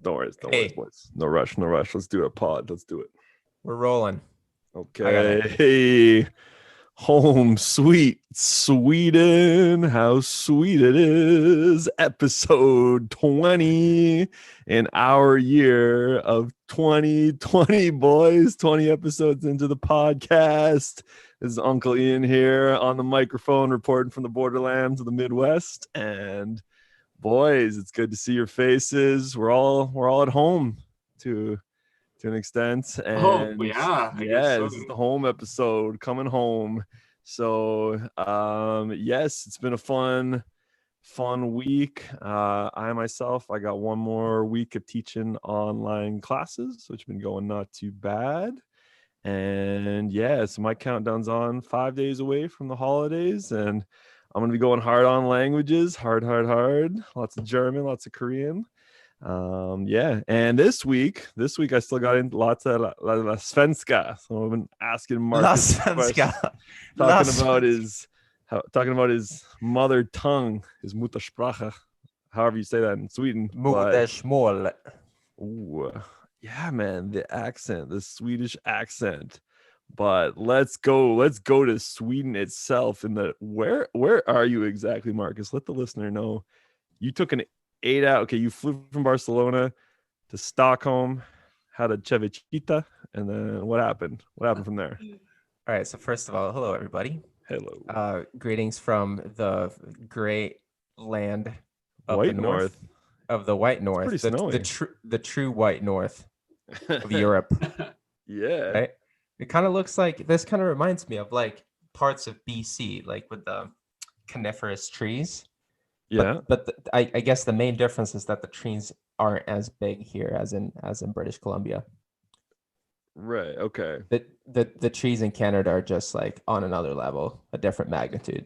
Don't worry, Hey, boys. No rush, no rush. Let's do a pod. Let's do it. we're rolling. I got Okay. it. Hey, home sweet Sweden. How sweet it is. Episode 20 in our year of 2020, boys. 20 episodes into the podcast. This is Uncle Ian here on the microphone reporting from the borderlands of the Midwest. And boys, it's good to see your faces. We're all at home to an extent, Oh, and yeah, I guess yeah, so. this is the home episode, coming home. So yes, it's been a fun week. I myself, I got one more week of teaching online classes, which have been going not too bad. And yeah, so my countdown's on 5 days away from the holidays, and I'm gonna be going hard on languages, hard. Lots of German, lots of Korean. Yeah, and this week I still got in lots of la Svenska. So I've been asking La Marcus Svenska. talking about his mother tongue, his Muttersprache, however you say that in Sweden. Modersmål. Ooh, yeah, man, the accent, the Swedish accent. But let's go to Sweden itself. Where are you exactly, Marcus? Let the listener know. You took an 8 hour. Okay, you flew from Barcelona to Stockholm, had a cevichita, and then what happened? What happened from there? All right. So first of all, hello everybody. Hello. Greetings from the great land of White the north of the white north. pretty snowy. The true white north of Europe. Yeah. Right. It kind of looks like this. Kind of reminds me of like parts of BC, like with the coniferous trees. Yeah. But I guess the main difference is that the trees aren't as big here as in British Columbia. Right. Okay. The trees in Canada are just like on another level, a different magnitude.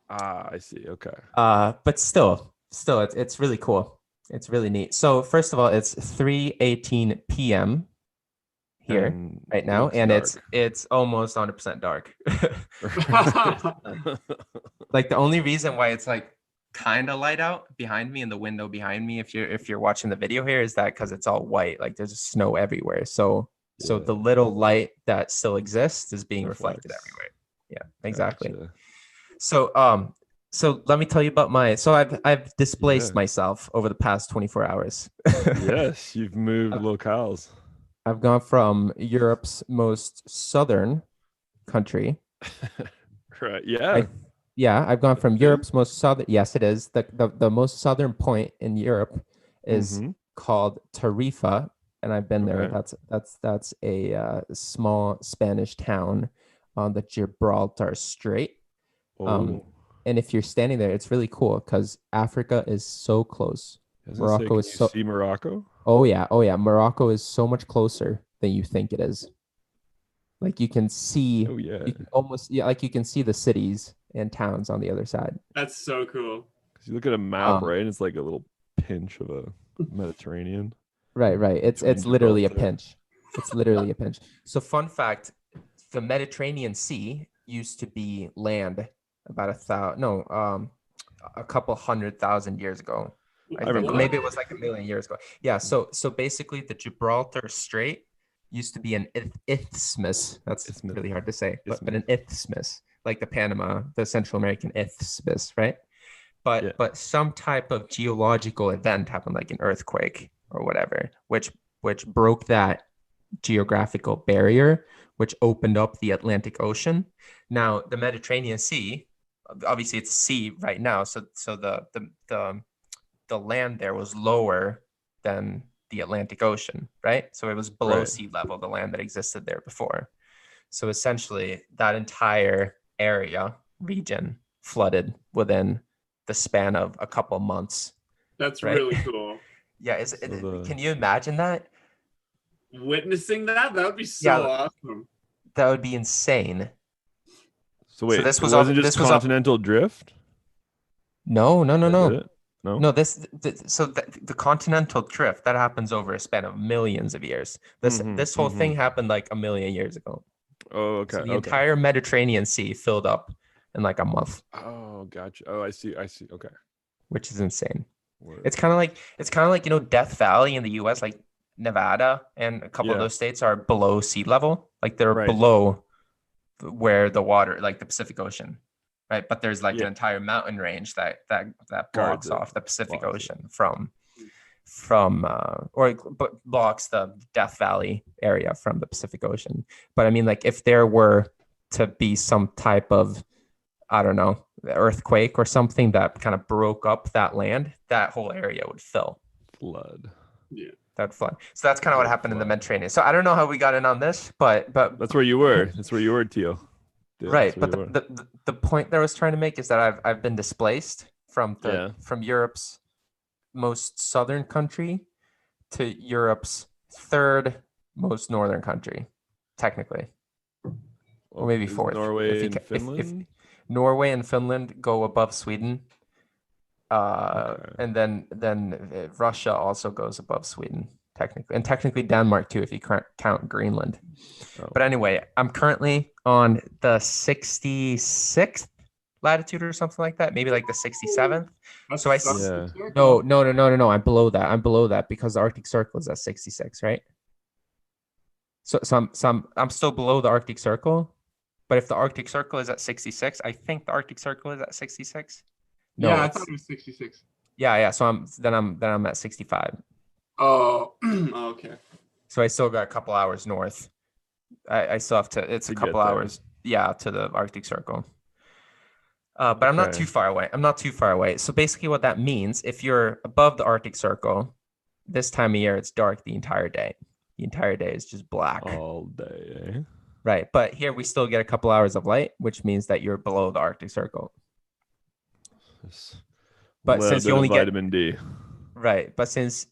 I see. Okay. But still it's really cool. It's really neat. So first of all, it's 3:18 p.m. here And right now, and dark. it's almost 100% dark. Like the only reason why it's like kind of light out behind me in the window behind me, if you're watching the video here, is that because it's all white, like there's snow everywhere. So the little light that still exists is being reflected everywhere. Yeah, exactly. Gotcha. So let me tell you about I've displaced myself over the past 24 hours. Yes, you've moved locales. I've gone from Europe's most southern country. Right. Yeah. I've gone from Europe's most southern. Yes, it is. The most southern point in Europe is called Tarifa, and I've been there. That's a small Spanish town on the Gibraltar Strait. And if you're standing there, it's really cool because Africa is so close. Morocco is so. See Morocco? Oh yeah. Morocco is so much closer than you think it is. Like you can see. Oh yeah. You can almost like you can see the cities and towns on the other side. That's so cool. Because you look at a map, right? And it's like a little pinch of a Mediterranean. Right. It's literally a pinch. It's literally a pinch. So fun fact: the Mediterranean Sea used to be land about a couple 100,000 years ago. I think maybe it was like 1 million years ago. Yeah. So basically, the Gibraltar Strait used to be an isthmus. That's really hard to say, but an isthmus, like the Central American isthmus, right? But some type of geological event happened, like an earthquake or whatever, which broke that geographical barrier, which opened up the Atlantic Ocean. Now, the Mediterranean Sea, obviously it's sea right now, so the land there was lower than the Atlantic Ocean, right? So it was below sea level, the land that existed there before. So essentially, that entire region flooded within the span of a couple months. That's really cool. Yeah, can you imagine that? Witnessing that would be so awesome. That would be insane. So wait, this wasn't just continental drift? No. No. No, the continental drift that happens over a span of millions of years. This whole thing happened like 1 million years ago. Oh, okay. So the entire Mediterranean Sea filled up in like a month. Oh, gotcha. Oh, I see. Okay. Which is insane. It's kind of like Death Valley in the U.S., like Nevada and a couple of those states are below sea level, like they're below where the water, like the Pacific Ocean, right? But there's like an entire mountain range that blocks off the Pacific Ocean from blocks the Death Valley area from the Pacific Ocean. But I mean, like if there were to be some type of, I don't know, earthquake or something that kind of broke up that land, that whole area would flood. Yeah. That flood. So that's kind of what happened in the Mediterranean. So I don't know how we got in on this, but that's where you were. That's where you were, Teal. Right. But the point that I was trying to make is that I've been displaced from Europe's most southern country to Europe's third most northern country, technically. Or maybe fourth. Norway and Finland? If Norway and Finland go above Sweden. And then Russia also goes above Sweden, technically. And technically Denmark too, if you count Greenland. Oh. But anyway, I'm currently on the 66th latitude or something like that. Maybe like the 67th. No. I'm below that. I'm below that because the Arctic Circle is at 66, right? So I'm still below the Arctic Circle. But if the Arctic Circle is at 66, I think the Arctic Circle is at 66. No, yeah, I thought it was 66. Yeah. So I'm at 65. Oh, okay. So I still got a couple hours north. I still have to. It's a couple hours. Yeah, to the Arctic Circle. But I'm not too far away. So basically, what that means, if you're above the Arctic Circle, this time of year it's dark the entire day. The entire day is just black all day. Eh? Right, but here we still get a couple hours of light, which means that you're below the Arctic Circle. But since you only get vitamin D, right? But since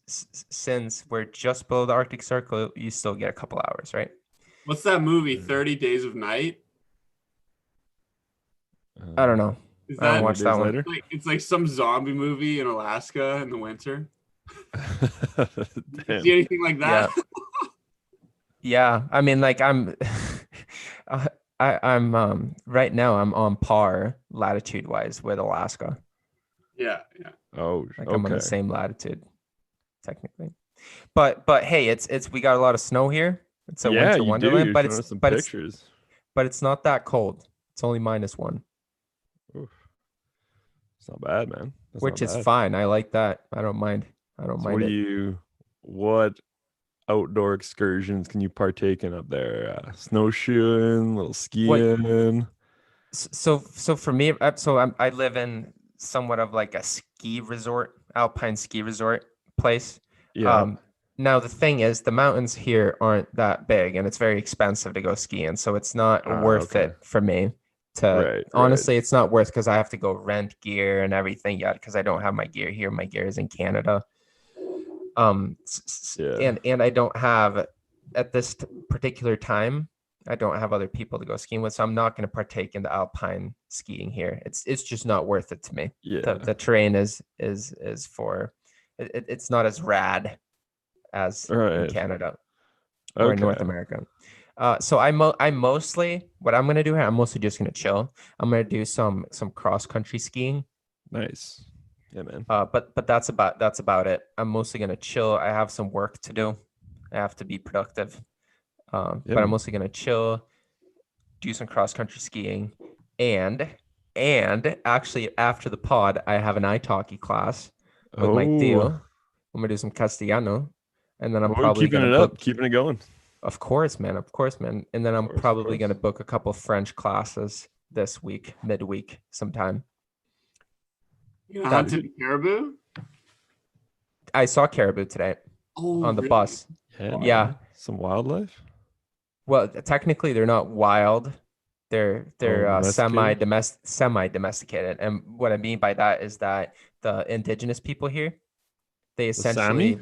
we're just below the Arctic Circle, you still get a couple hours, right? What's that movie? 30 Days of Night. I don't know. I don't watch that one. It's like some zombie movie in Alaska in the winter. See anything like that? Yeah. I mean, like I'm right now I'm on par latitude wise with Alaska. Yeah. Oh, like I'm on the same latitude, technically. But hey, it's we got a lot of snow here. It's a winter wonderland, but it's not that cold. It's only -1. Oof. It's not bad, man. Which is fine. I like that. I don't mind. What outdoor excursions can you partake in up there? Snowshoeing, little skiing. So for me, I live in somewhat of like a ski resort, alpine ski resort place. Yeah. Now the thing is, the mountains here aren't that big, and it's very expensive to go skiing, so it's not worth it for me. Honestly, it's not worth because I have to go rent gear and everything yet because I don't have my gear here. My gear is in Canada. And I don't have at this particular time. I don't have other people to go skiing with, so I'm not going to partake in the alpine skiing here. It's just not worth it to me. Yeah, the terrain is for it's not as rad as in Canada or in North America. So I mostly what I'm going to do here, I'm mostly just going to chill. I'm going to do some cross country skiing. Nice. Yeah, man. But that's about it. I'm mostly gonna chill. I have some work to do. I have to be productive. But I'm mostly gonna chill, do some cross country skiing, and actually after the pod, I have an italki class with my tío. I'm gonna do some castellano, and then I'm probably keeping it going. Of course, man. And then I'm probably gonna book a couple French classes this week, midweek, sometime. You hunted Caribou? I saw caribou today on the bus. Yeah. Some wildlife? Well, technically they're not wild. They're semi-domesticated. And what I mean by that is that the indigenous people here, they essentially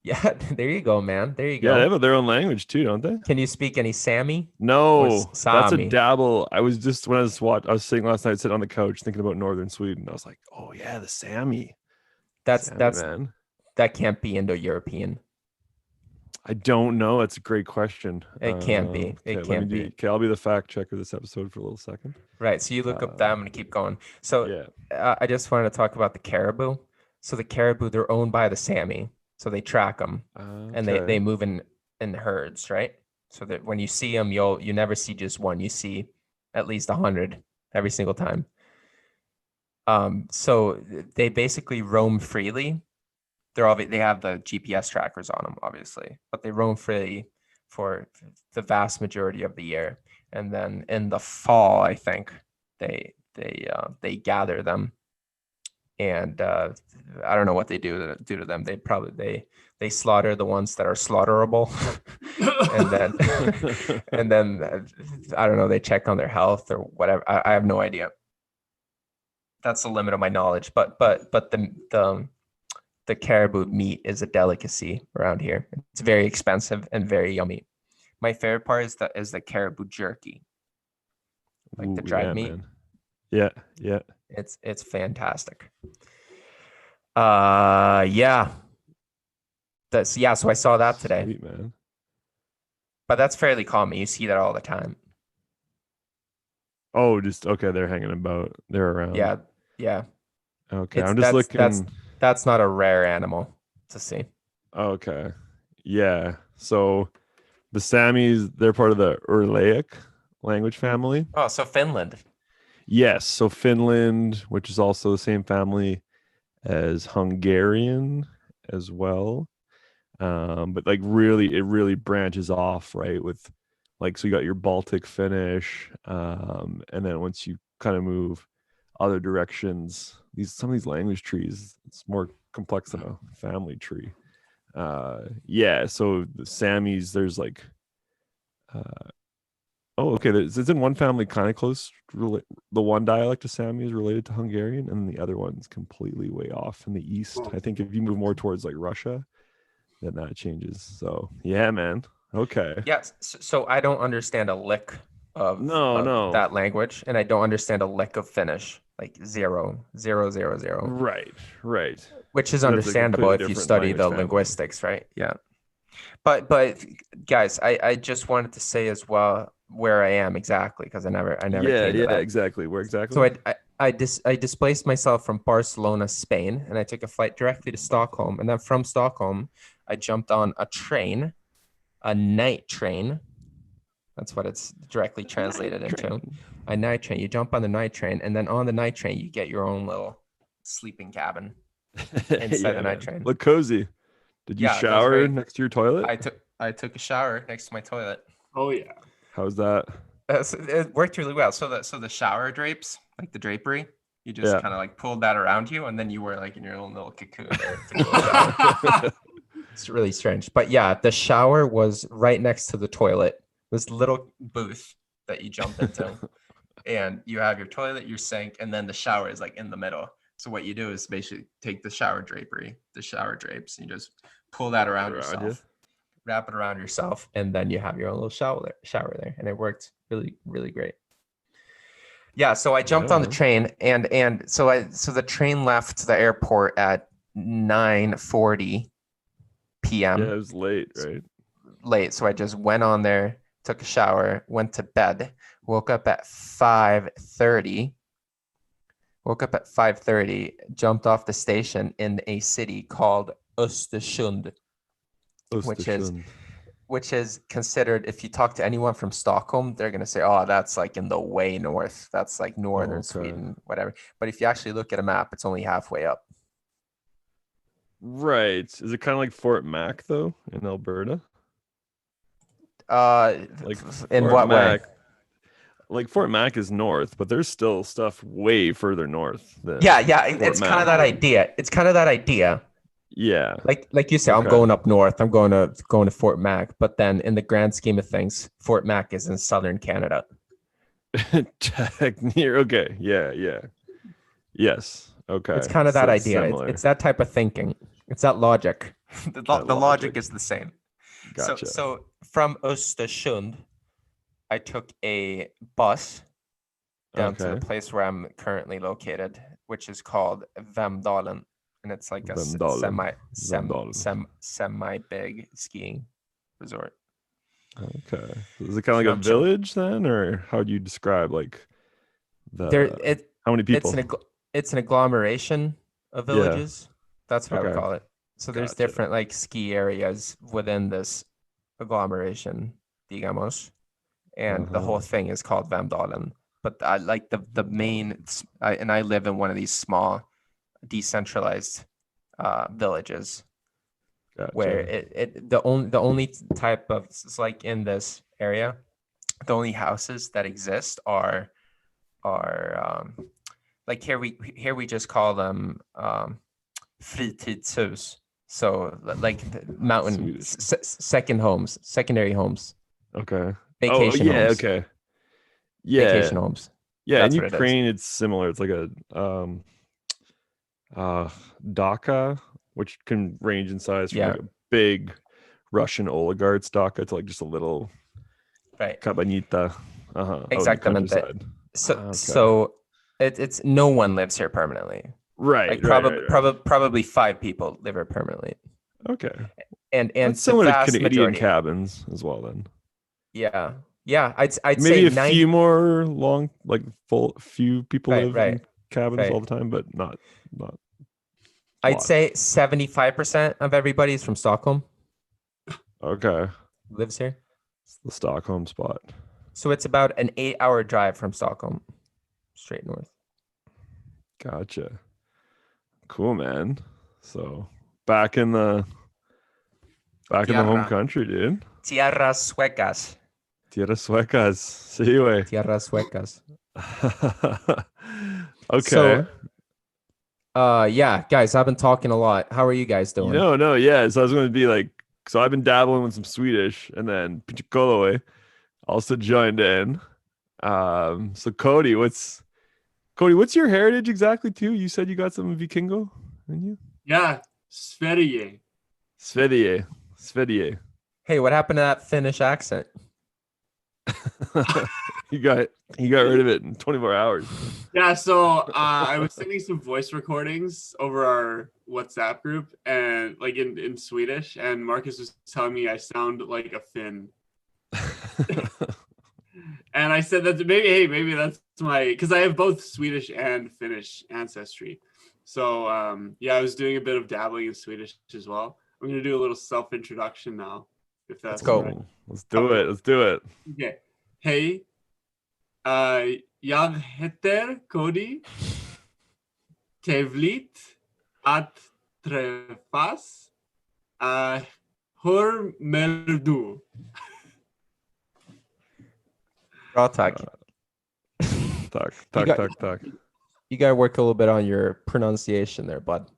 Yeah, there you go, man. There you go. Yeah, they have their own language too, don't they? Can you speak any Sami? No, that's a dabble. I was just I was sitting last night, sitting on the couch, thinking about northern Sweden. I was like, oh yeah, the Sami. That's man. That can't be Indo-European. I don't know. That's a great question. It can't be. It can't be. Okay, I'll be the fact checker this episode for a little second. Right. So you look up that. I'm gonna keep going. So I just wanted to talk about the caribou. So the caribou, they're owned by the Sami, so they track them, and they move in herds, right? So that when you see them, you never see just one. You see at least 100 every single time. So they basically roam freely. They have the GPS trackers on them, obviously, but they roam freely for the vast majority of the year. And then in the fall, I think they gather them, and I don't know what they do to them. They slaughter the ones that are slaughterable, and then I don't know. They check on their health or whatever. I have no idea. That's the limit of my knowledge. But the caribou meat is a delicacy around here. It's very expensive and very yummy. My favorite part is the caribou jerky, like the dried meat. Man. Yeah. It's fantastic. Yeah. So I saw that today. Sweet, man. But that's fairly common. You see that all the time. Oh, just okay. They're hanging about. They're around. Yeah. Okay, I'm just looking. That's not a rare animal to see. Okay. Yeah. So the Samis, they're part of the Uralic language family. Oh, so Finland. Yes. So Finland, which is also the same family as Hungarian as well. But like it really branches off, right? With like, so you got your Baltic Finnish, and then once you kind of move other directions, some of these language trees, it's more complex than a family tree. So the Samis, there's like it's in one family kind of close. The one dialect of Sami is related to Hungarian, and the other one's completely way off in the east. I think if you move more towards like Russia, then that changes. So yeah, man. Okay. Yes. So I don't understand a lick of that language, and I don't understand a lick of Finnish. Like 0, 0, 0, 0. Right. Which is understandable if you study the linguistics, right? Yeah. But guys, I just wanted to say as well where I am exactly, because I never came to that. Exactly. Where exactly? So I displaced myself from Barcelona, Spain, and I took a flight directly to Stockholm, and then from Stockholm I jumped on a night train. That's what it's directly translated into. A night train. You jump on the night train, and then on the night train you get your own little sleeping cabin inside the night train. Look cozy. Did you shower next to your toilet? I took a shower next to my toilet. Oh yeah. How's that? It worked really well. So the shower drapes, like the drapery, you just kind of like pulled that around you, and then you were like in your own little cocoon there. It's really strange. But yeah, the shower was right next to the toilet. This little booth that you jump into, and you have your toilet, your sink, and then the shower is like in the middle. So what you do is basically take the shower drapery, the shower drapes, and you just pull that around yourself, wrap it around yourself, and then you have your own little shower there, and it worked really, really great. Yeah, so I jumped on the train, and so the train left the airport at 9:40 p.m. Yeah, it was late, right? Late, so I just went on there, took a shower, went to bed, woke up at 5:30. Jumped off the station in a city called Östersund. Which is considered, if you talk to anyone from Stockholm, they're going to say, oh, that's like in the way north. That's like northern Sweden, whatever. But if you actually look at a map, it's only halfway up. Right. Is it kind of like Fort Mac, though, in Alberta? Like in what way? Like Fort Mac is north, but there's still stuff way further north than it's kind of that idea. Yeah. Like you say, I'm going up north. I'm going to Fort Mac, but then in the grand scheme of things, Fort Mac is in southern Canada. Okay. Yeah. Yes. Okay. It's kind of that idea. It's that type of thinking. It's that logic. The logic is the same. Gotcha. So from Östersund, I took a bus down to the place where I'm currently located, which is called Vemdalen, and it's like a semi big skiing resort. Okay, is it kind of like a village then, or how do you describe like how many people? It's an agglomeration of villages. That's what I would Okay. call it. So there's Gotcha. different like ski areas within this agglomeration, digamos, and the whole thing is called Vemdalen. But I like the main, and I live in one of these small, decentralized villages where Gotcha. the only type of, it's like in this area, the only houses that exist are like here we just call them fritidshus. So like the mountain secondary homes, Okay. vacation Yeah. homes, Okay. Yeah. vacation homes. Yeah. In That's what it is. Ukraine, it's similar. It's like a dacha, which can range in size from Yeah. like a big Russian oligarch's dacha to like just a little Right. cabanita. Out in the Exactamente. countryside. So it's no one lives here permanently. Right. Like probably 5 people live here permanently. Okay. And That's the similar to vast Canadian majority. cabins as well. Then Yeah. I'd maybe say a few more long, like few people live in cabins right. all the time, but not. I'd say 75% of everybody is from Stockholm. Okay. Lives here. It's the Stockholm spot. So it's about an 8-hour drive from Stockholm, straight north. Gotcha. Cool, man. So back in the home country, dude. Tierras suecas. Tierras suecas. See you. Tierras suecas. Okay. So, yeah, guys, I've been talking a lot. How are you guys doing? No, yeah. So I was going to be like, so I've been dabbling with some Swedish, and then Pichikoloe also joined in. So Cody, what's your heritage exactly too? You said you got some Vikingo, didn't you? Yeah, Sverige. Sverige. Hey, what happened to that Finnish accent? He got rid of it in 24 hours. Yeah, so I was sending some voice recordings over our WhatsApp group and like in Swedish, and Marcus was telling me I sound like a Finn. And I said that maybe that's because I have both Swedish and Finnish ancestry. So yeah, I was doing a bit of dabbling in Swedish as well. I'm gonna do a little self-introduction now, if that's Let's go. right. Let's do it. Okay. Hey, jag heter Cody. Trevligt att träffas. Hur mår du? Bra tack. Tack. You gotta work a little bit on your pronunciation there, bud.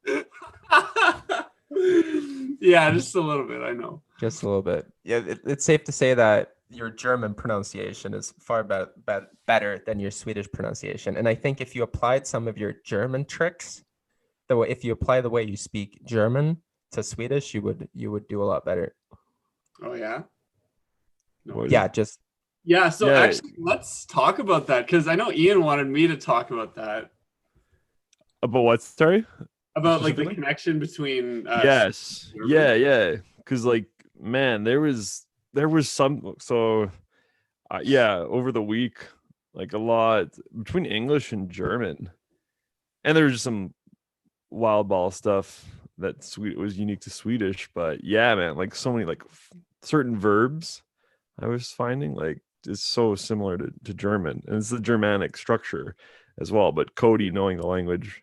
Yeah, just a little bit, I know. Just a little bit. Yeah, it's safe to say that your German pronunciation is far better than your Swedish pronunciation. And I think if you applied some of your German tricks, if you apply the way you speak German to Swedish, you would do a lot better. Oh yeah? No, yeah, so actually let's talk about that, because I know Ian wanted me to talk about that. About what? Sorry? About like the connection between yes. Yeah. Because like, man, there was some, so over the week, like a lot between English and German, and there was just some wild ball stuff that was unique to Swedish. But yeah, man, like so many like certain verbs I was finding like is so similar to German, and it's the Germanic structure as well. But Cody knowing the language,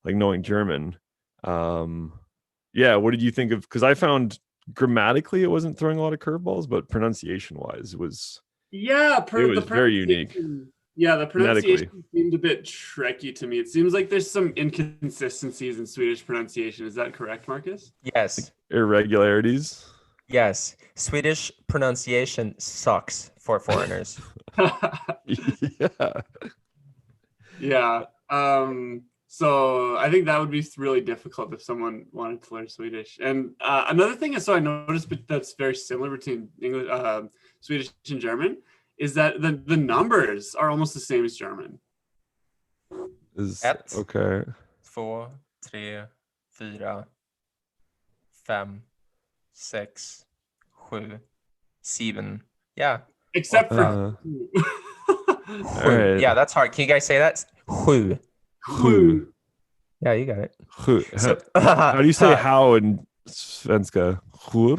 like knowing German, what did you think of? Because I found grammatically it wasn't throwing a lot of curveballs, but pronunciation wise it was very unique. Yeah, the pronunciation seemed a bit tricky to me. It seems like there's some inconsistencies in Swedish pronunciation. Is that correct, Marcus? Yes. Like irregularities. Yes. Swedish pronunciation sucks for foreigners. Yeah. So I think that would be really difficult if someone wanted to learn Swedish. And another thing I noticed that's very similar between English, Swedish and German is that the numbers are almost the same as German. Okay. 2, 3, 4, 5, 6, 7, 7. Yeah. Except for right. Yeah, that's hard. Can you guys say that? 7. Yeah, you got it. So, how do you say how in svenska? Hur.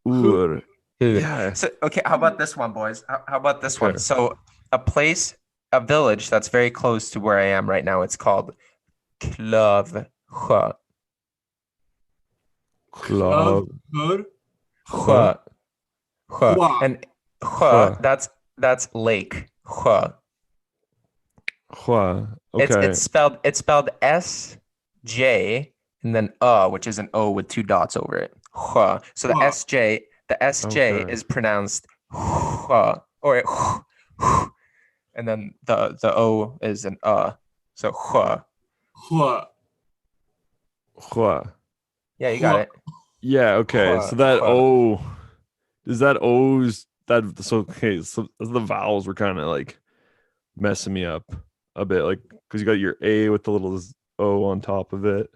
Ur. Yeah. So, okay, how about this one, boys? How about this one? So, a village that's very close to where I am right now, it's called Klövsjö. Sjö. And sjö, that's lake. Sjö. Okay. It's spelled SJ and then which is an O with two dots over it. Sjö. So the SJ is pronounced sjö, or and then the O is an so sjö. Yeah, you got it. Yeah, okay. So that O is that O's that so okay, so the vowels were kind of like messing me up a bit, like because you got your A with the little O on top of it.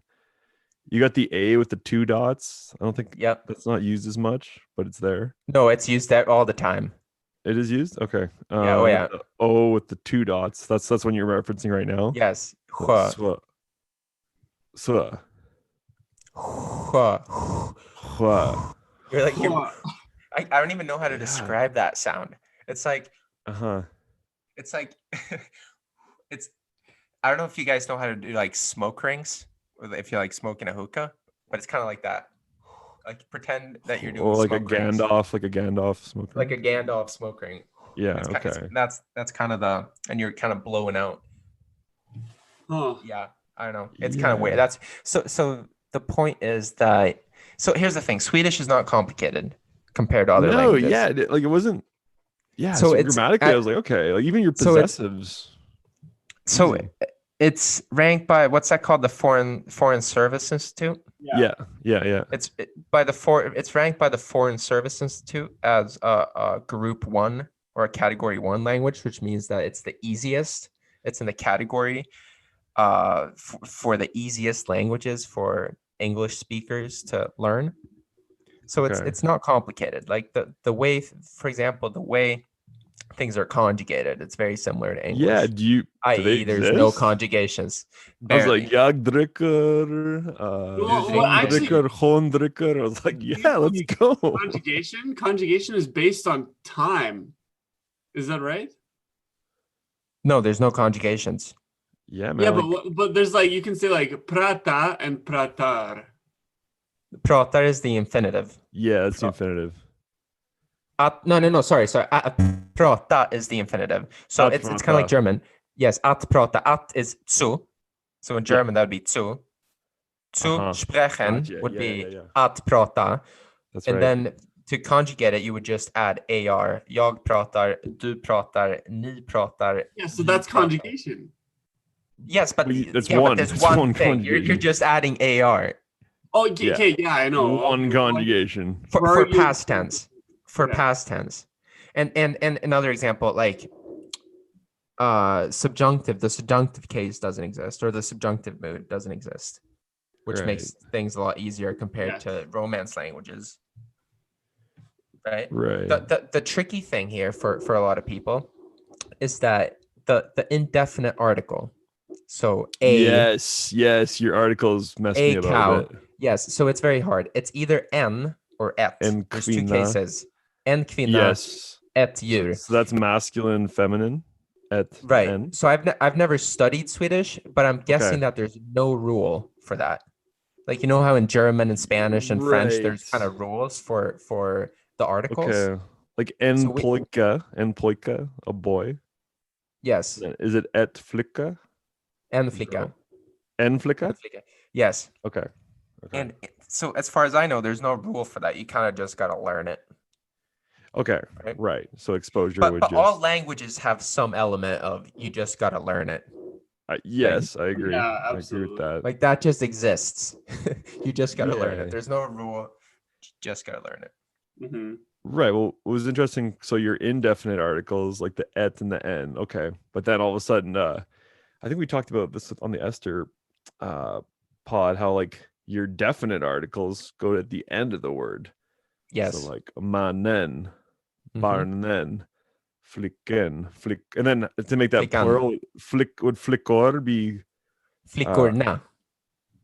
You got the A with the two dots. I don't think that's not used as much, but it's there. No, it's used there all the time. It is used? Okay. Yeah. The O with the two dots. That's one you're referencing right now. Yes. So. You're I don't even know how to describe that sound. It's like it's like it's I don't know if you guys know how to do like smoke rings, or if you're like smoking a hookah, but it's kind of like that. Like pretend that you're doing like a Gandalf smoke ring. Like a Gandalf smoke ring. Yeah, that's kind of and you're kind of blowing out. Oh. Yeah, I don't know. It's kind of weird. That's so the point is that here's the thing. Swedish is not complicated compared to other languages. Yeah, like it wasn't. Yeah, so grammatically, I was like, okay, like even your possessives. So it's ranked by what's that called? The Foreign Service Institute. Yeah. It's ranked by the Foreign Service Institute as a Group 1 or a Category 1 language, which means that it's the easiest. It's in the category for the easiest languages for English speakers to learn. So it's not complicated. Like the way, for example, the way things are conjugated, it's very similar to English. Yeah, i.e. there's no conjugations. Barely. I was like, jag dricker, hon dricker. I was like, yeah, let's go. Conjugation is based on time. Is that right? No, there's no conjugations. Yeah, man. Yeah, but there's like, you can say like prata and pratar. Pratar is the infinitive. Yeah, that's the infinitive. No, sorry. Prata is the infinitive. So it's kind of like German. Yes, at prata. At is zu. So in German, that would be zu. Zu sprechen would be at prata. That's and then to conjugate it, you would just add AR. Jag pratar, du pratar, ni pratar. Yeah, so that's conjugation. Yes, but there's there's one thing. You're just adding AR. Oh, okay, yeah, I know. One conjugation. For past tense. For past tense. And another example, like subjunctive, the subjunctive case doesn't exist, or the subjunctive mood doesn't exist, which makes things a lot easier compared to Romance languages. Right. The tricky thing here for a lot of people is that the indefinite article. So yes, your articles messed me up a bit. Yes, so it's very hard. It's either en or et. There's two cases. En kvinna, et djur. So that's masculine, feminine. Et right. En. So I've never studied Swedish, but I'm guessing that there's no rule for that. Like, you know how in German and Spanish and French there's kind of rules for the articles. Okay. Like en pojke, a boy. Yes. Is it et flicka? En flicka. En flicka? Yes. Okay. And so as far as I know, there's no rule for that. You kind of just got to learn it. Okay. Right. So exposure but all languages have some element of you just got to learn it. Yes, I agree. Yeah, absolutely. I agree with that. Like that just exists. You just got to learn it. There's no rule. You just got to learn it. Mm-hmm. Right. Well, it was interesting. So your indefinite articles, like the et and the en. Okay. But then all of a sudden, I think we talked about this on the Esther pod, how like your definite articles go at the end of the word. Yes. So like mannen, barnen, flicken, flick, and then to make that Flickan. plural, would flickor be Flickorna.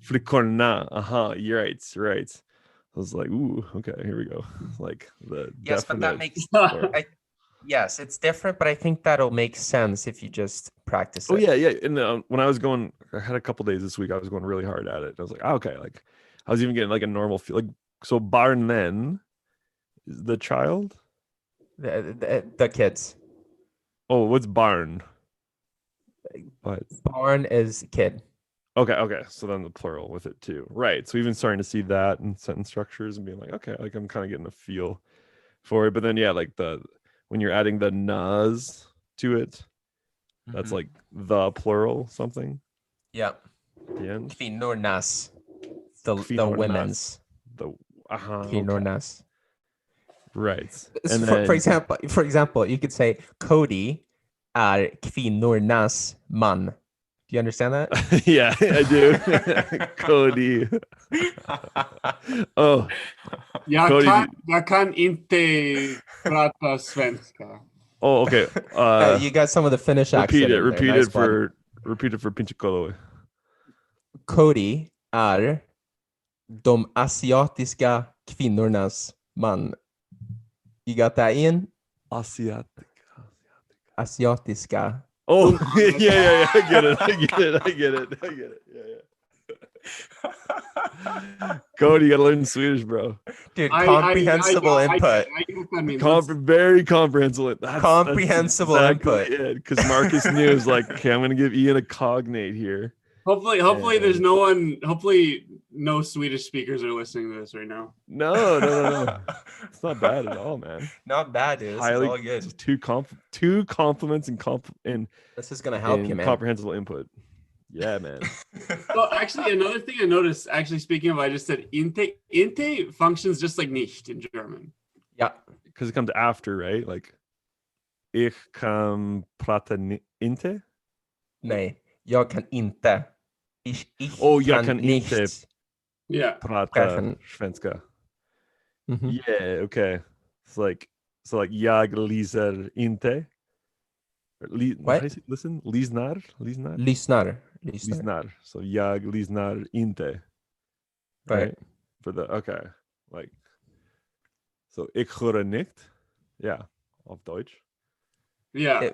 flickorna? You're right. I was like, ooh, okay, here we go. Like the Yes, but that definite. makes yes, it's different, but I think that'll make sense if you just practice it. Oh yeah. And when I was going, I had a couple days this week. I was going really hard at it. I was like, okay, like I was even getting like a normal feel. Like so, barnen is the child. The kids. Oh, what's barn? What? Barn is kid. Okay. So then the plural with it too, right? So even starting to see that in sentence structures and being like, okay, like I'm kind of getting a feel for it. But then yeah, like when you're adding the nas to it, that's like the plural something. Yeah. At the end. Kvinnornas. The Kvinnornas. women's. Kvinnornas. Okay. Right. And for example, you could say Cody är kvinnornas man. Do you understand that? Yeah, I do. Cody. Oh. Jag kan inte prata svenska. Oh, okay. You got some of the Finnish accent. Repeat it for Pinchikolo. Cody är de asiatiska kvinnornas man. You got that, Ian? Asiatiska. Oh, yeah. I get it. Yeah. Cody, you gotta learn Swedish, bro. Dude, comprehensible input. Very comprehensible. Comprehensible input. Because Marcus knew, is like, okay, I'm gonna give Ian a cognate here. Hopefully there's no one. Hopefully no Swedish speakers are listening to this right now. No. It's not bad at all, man. Not bad, dude. It's all good. Just two compliments and this is gonna help you, man. Comprehensible input. Yeah, man. So actually, another thing I noticed. Actually, speaking of, I just said inte. Inte functions just like nicht in German. Yeah, because it comes after, right? Like, ich kan prata inte. Nej, jag kan inte. Ich jag kan inte. Nicht. Yeah. Prata svenska. Mm-hmm. Yeah, okay. It's like jag läser inte. What? Listen? Lyssnar. So jag lyssnar inte. Right. For the okay. Like so ich höre nicht. Yeah. Auf Deutsch. Yeah.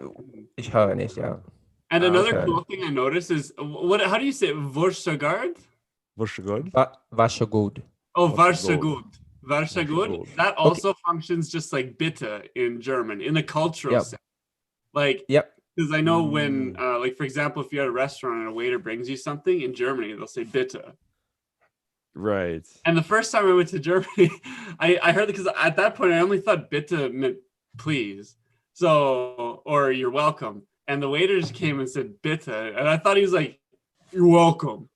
Ich höre nicht, yeah. And another cool thing I noticed is how do you say it? Varsågod? Varsågod. Varsågod. Oh, varsågod. Varsågod. That also functions just like bitte in German in a cultural sense. Like, because I know when, like, for example, if you're at a restaurant and a waiter brings you something in Germany, they'll say bitte. Right. And the first time I went to Germany, I heard it because at that point I only thought bitte meant please. So, or you're welcome. And the waiter just came and said bitte. And I thought he was like, you're welcome.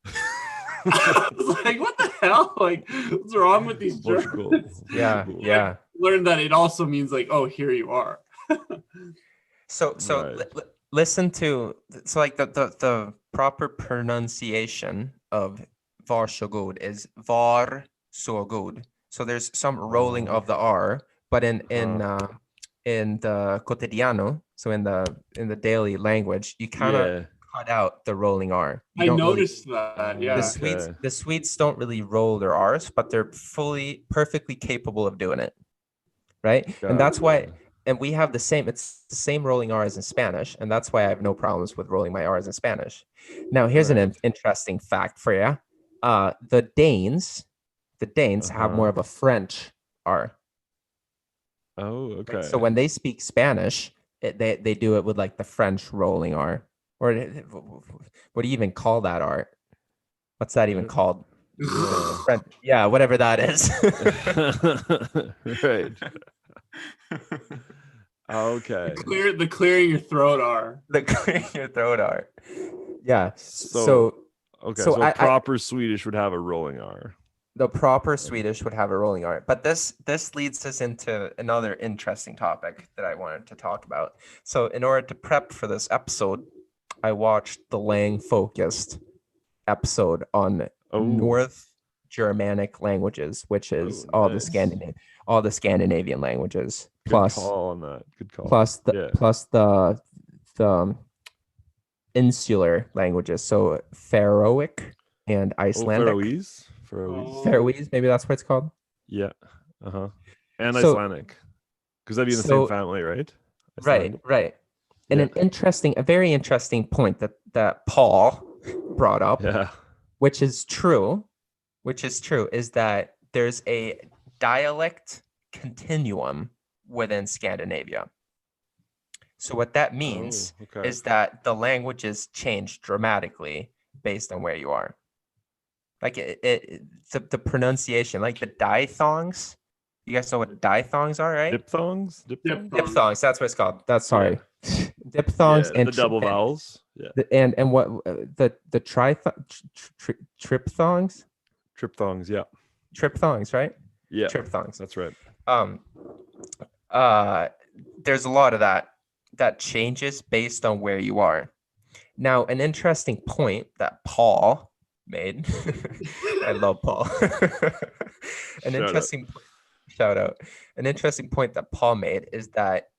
I was like, what the hell? Like, what's wrong with these Germans? Yeah. I learned that it also means like, oh, here you are. So right. Listen to like the proper pronunciation of varsågod is varsågod. So there's some rolling of the R, but in the cotidiano, so in the daily language, you kind of cut out the rolling R. I noticed that. Yeah. The Swedes don't really roll their R's, but they're perfectly capable of doing it. Right? And that's why. And we have it's the same rolling R's in Spanish, and that's why I have no problems with rolling my R's in Spanish. Now, here's an interesting fact for you. The Danes have more of a French R. Oh, okay. Right? So when they speak Spanish, they do it with like the French rolling R. Or what do you even call that R? What's that even called? Yeah, whatever that is. Right. Okay. The clearing your throat R. The clearing your throat R. Yeah. So proper Swedish would have a rolling R. The proper Swedish would have a rolling R. But this leads us into another interesting topic that I wanted to talk about. So in order to prep for this episode, I watched the Lang focused episode on North Germanic languages, which is Oh, all nice. the Scandinavian languages, Good call on that. Good call. plus the insular languages, so Faroic and Icelandic. Faroese, maybe that's what it's called. Yeah. And So- Icelandic, because that'd be in the same family, right? Icelandic. Right. And a very interesting point that Paul brought up, which is true, is that there's a dialect continuum within Scandinavia. So what that means is that the languages change dramatically based on where you are. Like the pronunciation, like the diphthongs. You guys know what diphthongs are, right? Diphthongs. Diphthongs. That's what it's called. Diphthongs and the double vowels. And what the triphthongs? Triphthongs. Yeah. Triphthongs, right? Yeah. Triphthongs. That's right. There's a lot of that changes based on where you are. Now, an interesting point that Paul made. I love Paul. Shout out. An interesting point that Paul made is that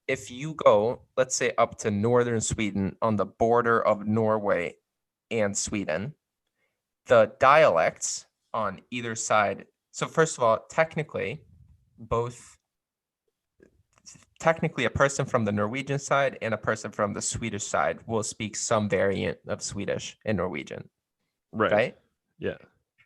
if you go, let's say, up to northern Sweden on the border of Norway and Sweden, the dialects on either side. So first of all, technically, a person from the Norwegian side and a person from the Swedish side will speak some variant of Swedish and Norwegian. Right? Yeah.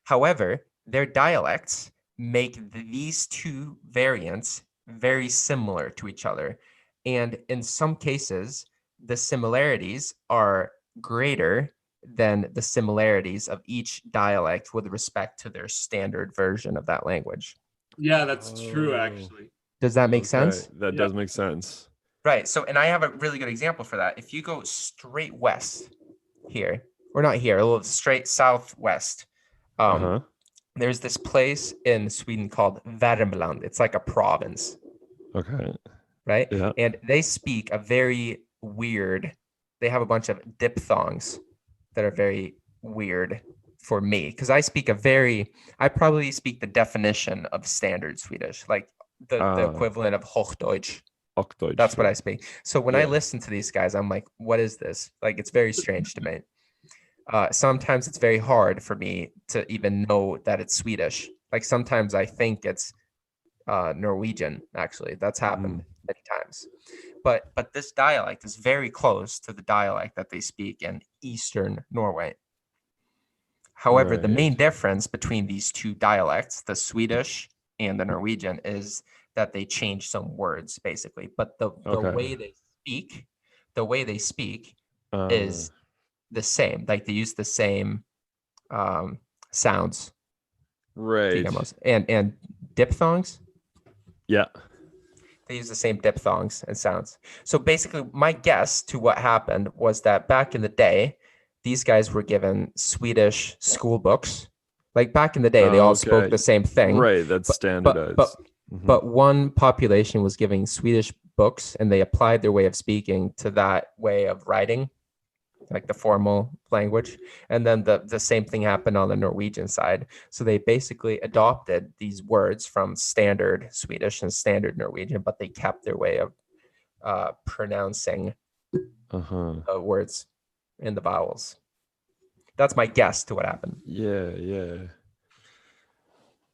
However, their dialects make these two variants very similar to each other. And in some cases, the similarities are greater than the similarities of each dialect with respect to their standard version of that language. Yeah, that's true, actually. Does that make sense? That does make sense. Right. So, and I have a really good example for that. If you go straight west here, or not here, a little straight southwest, there's this place in Sweden called Värmland. It's like a province. Okay. Right? Yeah. And they speak a very weird, they have a bunch of diphthongs that are very weird for me. Because I probably speak the definition of standard Swedish, like the equivalent of Hochdeutsch. That's what I speak. So when I listen to these guys, I'm like, what is this? Like, it's very strange to me. Sometimes it's very hard for me to even know that it's Swedish. Like sometimes I think it's Norwegian, actually. That's happened many times. But this dialect is very close to the dialect that they speak in Eastern Norway. However, the main difference between these two dialects, the Swedish and the Norwegian, is that they change some words, basically. But the way they speak is the same. Like they use the same sounds. Right. And diphthongs. Yeah. They use the same diphthongs and sounds. So basically, my guess to what happened was that back in the day, these guys were given Swedish school books. Like back in the day, they all spoke the same thing. Right, that's standardized. But one population was giving Swedish books, and they applied their way of speaking to that way of writing, like the formal language. And then the same thing happened on the Norwegian side. So they basically adopted these words from standard Swedish and standard Norwegian, but they kept their way of pronouncing the words and the vowels. That's my guess to what happened. Yeah.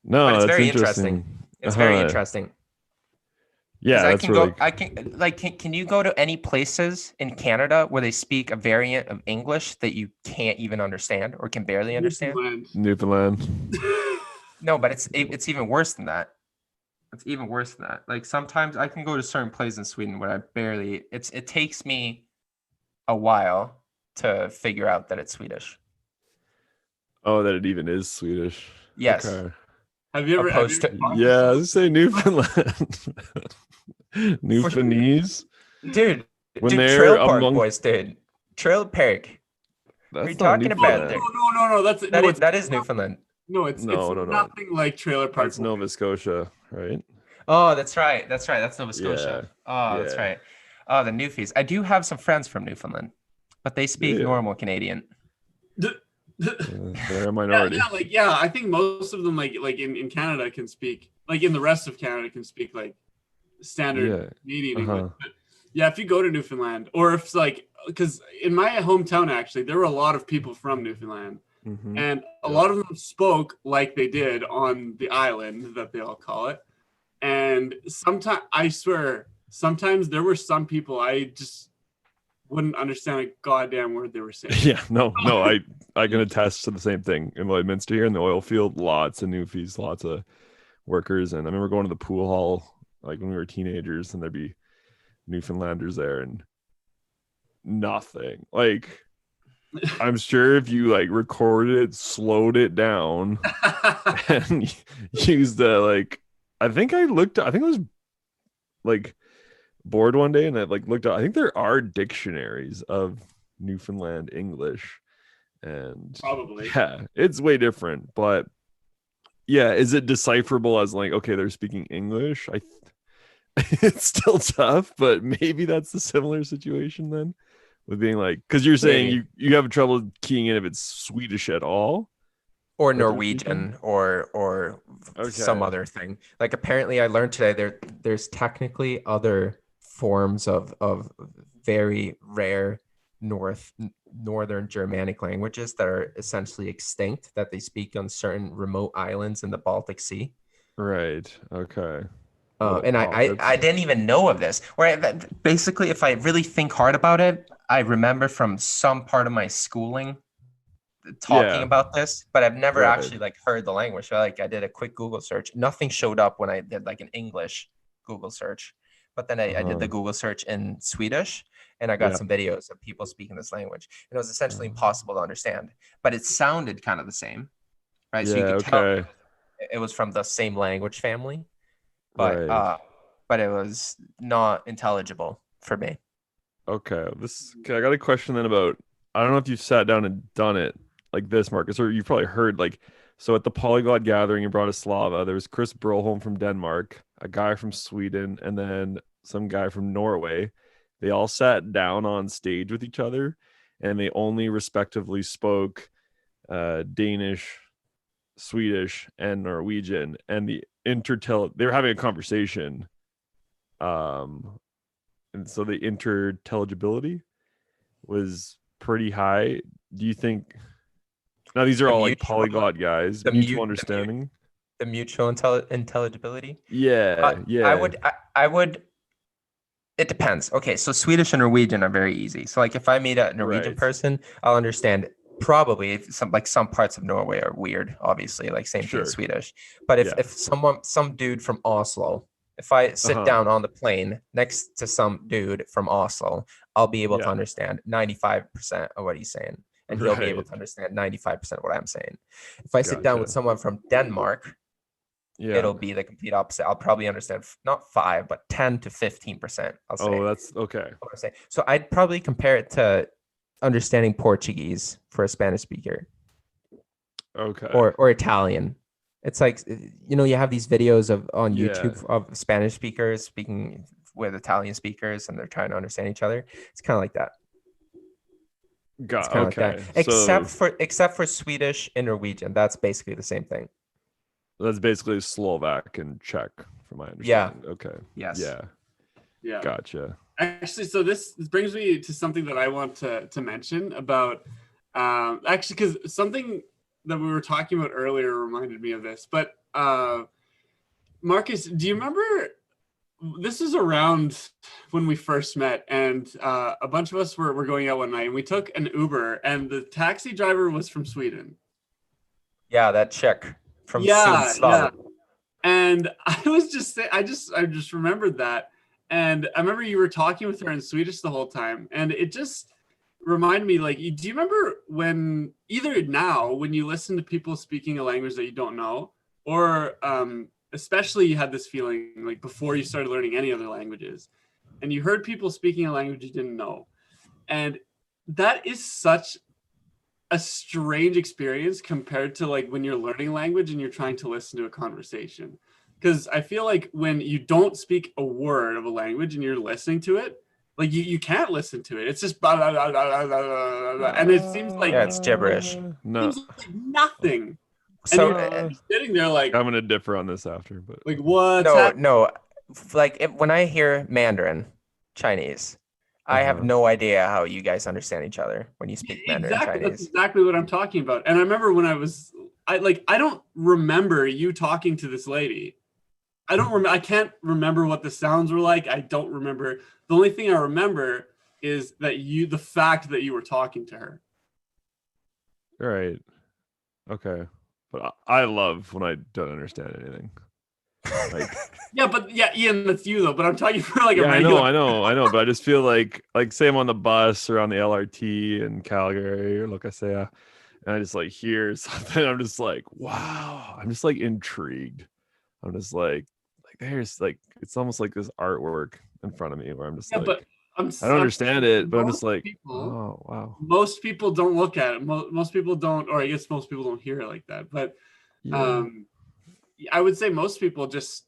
No, but it's that's very interesting. It's very interesting. Yeah, that's can you go to any places in Canada where they speak a variant of English that you can't even understand or can barely understand? Newfoundland. No, but it's even worse than that. It's even worse than that. Like sometimes I can go to certain places in Sweden where it takes me a while to figure out that it's Swedish. Oh, that it even is Swedish. Yes. Okay. Have you ever? Yeah, let's say Newfoundland. Newfoundlandese. Dude, Trail Park boys, dude. Trail Park. What are you talking about there? No. That is Newfoundland. No, it's nothing like Trailer Park. It's Nova Scotia, right? Oh, that's right. That's Nova Scotia. That's right. Oh, the Newfies. I do have some friends from Newfoundland, but they speak normal Canadian. They're a minority. I think most of them like in Canada can speak, like in the rest of Canada can speak like standard Canadian English. But yeah, if you go to Newfoundland, or if it's like, because in my hometown actually there were a lot of people from Newfoundland, and a lot of them spoke like they did on the island that they all call it. And sometimes, I swear, sometimes there were some people I just wouldn't understand a goddamn word they were saying. Yeah, no, I can attest to the same thing in Lloydminster here in the oil field. Lots of Newfies, lots of workers, and I remember going to the pool hall like when we were teenagers, and there'd be Newfoundlanders there, and nothing. Like, I'm sure if you like recorded it, slowed it down, and used the like, I think it was like bored one day and I like looked up. I think there are dictionaries of Newfoundland English, and probably it's way different. But yeah, is it decipherable as like, okay, they're speaking English? It's still tough, but maybe that's the similar situation then with being like, because you're saying you have trouble keying in if it's Swedish at all. Or Norwegian or some other thing. Like apparently I learned today there's technically other forms of very rare northern Germanic languages that are essentially extinct, that they speak on certain remote islands in the Baltic Sea. Right. Okay. And I didn't even know of this. Basically, if I really think hard about it, I remember from some part of my schooling talking about this, but I've never actually like heard the language. So like I did a quick Google search. Nothing showed up when I did like an English Google search, but then I did the Google search in Swedish, and I got some videos of people speaking this language, and it was essentially impossible to understand, but it sounded kind of the same, right? So you could tell it was from the same language family, but it was not intelligible for me. Okay, I got a question then about, I don't know if you've sat down and done it like this, Marcus, or you've probably heard like, so at the Polyglot Gathering in Bratislava, there was Chris Broholm from Denmark, a guy from Sweden, and then some guy from Norway. They all sat down on stage with each other, and they only respectively spoke Danish, Swedish, and Norwegian, and they were having a conversation, and so the interintelligibility was pretty high. Do you think? Now these are all like polyglot guys. Mutual understanding. The mutual intelligibility. Yeah. I would. It depends. Okay, so Swedish and Norwegian are very easy. So like if I meet a Norwegian person, I'll understand probably some parts of Norway are weird, obviously, like same thing as Swedish. But if some dude from Oslo, if I sit down on the plane next to some dude from Oslo, I'll be able to understand 95% of what he's saying. And he'll be able to understand 95% of what I'm saying. If I sit down with someone from Denmark, it'll be the complete opposite. I'll probably understand not 5, but 10 to 15%. I'll say. Oh, that's okay. What I'm saying. So I'd probably compare it to understanding Portuguese for a Spanish speaker. Okay. Or Italian. It's like, you have these videos on YouTube of Spanish speakers speaking with Italian speakers, and they're trying to understand each other. It's kind of like that. Like that. Except for Swedish and Norwegian, that's basically the same thing. That's basically Slovak and Czech, from my understanding. Yeah. Okay. Yes. Yeah. Gotcha. Actually, so this brings me to something that I want to mention about, actually, because something that we were talking about earlier reminded me of this. But Marcus, do you remember? This is around when we first met, and a bunch of us were going out one night, and we took an Uber, and the taxi driver was from Sweden. Yeah, that Czech from Sweden. And I was just saying, I just remembered that, and I remember you were talking with her in Swedish the whole time, and it just reminded me, like, do you remember when either now when you listen to people speaking a language that you don't know, or especially you had this feeling like before you started learning any other languages, and you heard people speaking a language you didn't know, and that is such a strange experience compared to like when you're learning language and you're trying to listen to a conversation. Because I feel like when you don't speak a word of a language and you're listening to it, Like you can't listen to it. It's just blah, blah, blah, blah, blah, blah, blah, and it seems like Yeah, it's gibberish. No. seems like nothing. So And you're sitting there like I'm gonna differ on this after, but what's happening? no, like when I hear Mandarin Chinese, I have no idea how you guys understand each other when you speak Mandarin Exactly. That's Chinese. exactly what I'm talking about. And I remember when I don't remember you talking to this lady. I can't remember what the sounds were like. I don't remember. The only thing I remember is that the fact that you were talking to her. right. Okay. But I love when I don't understand anything. Like yeah, Ian, that's you though. But I'm talking for like a yeah, regular. I know. But I just feel like say I'm on the bus or on the LRT in Calgary or Lucasea, and I just like hear something. I'm just like, wow. I'm just like intrigued. I'm just like there's like it's almost like this artwork in front of me where I'm just like But I don't understand it, but I'm just like, people, oh wow. Most people don't look at it. Most people don't, or I guess most people don't hear it like that. But Yeah. I would say most people just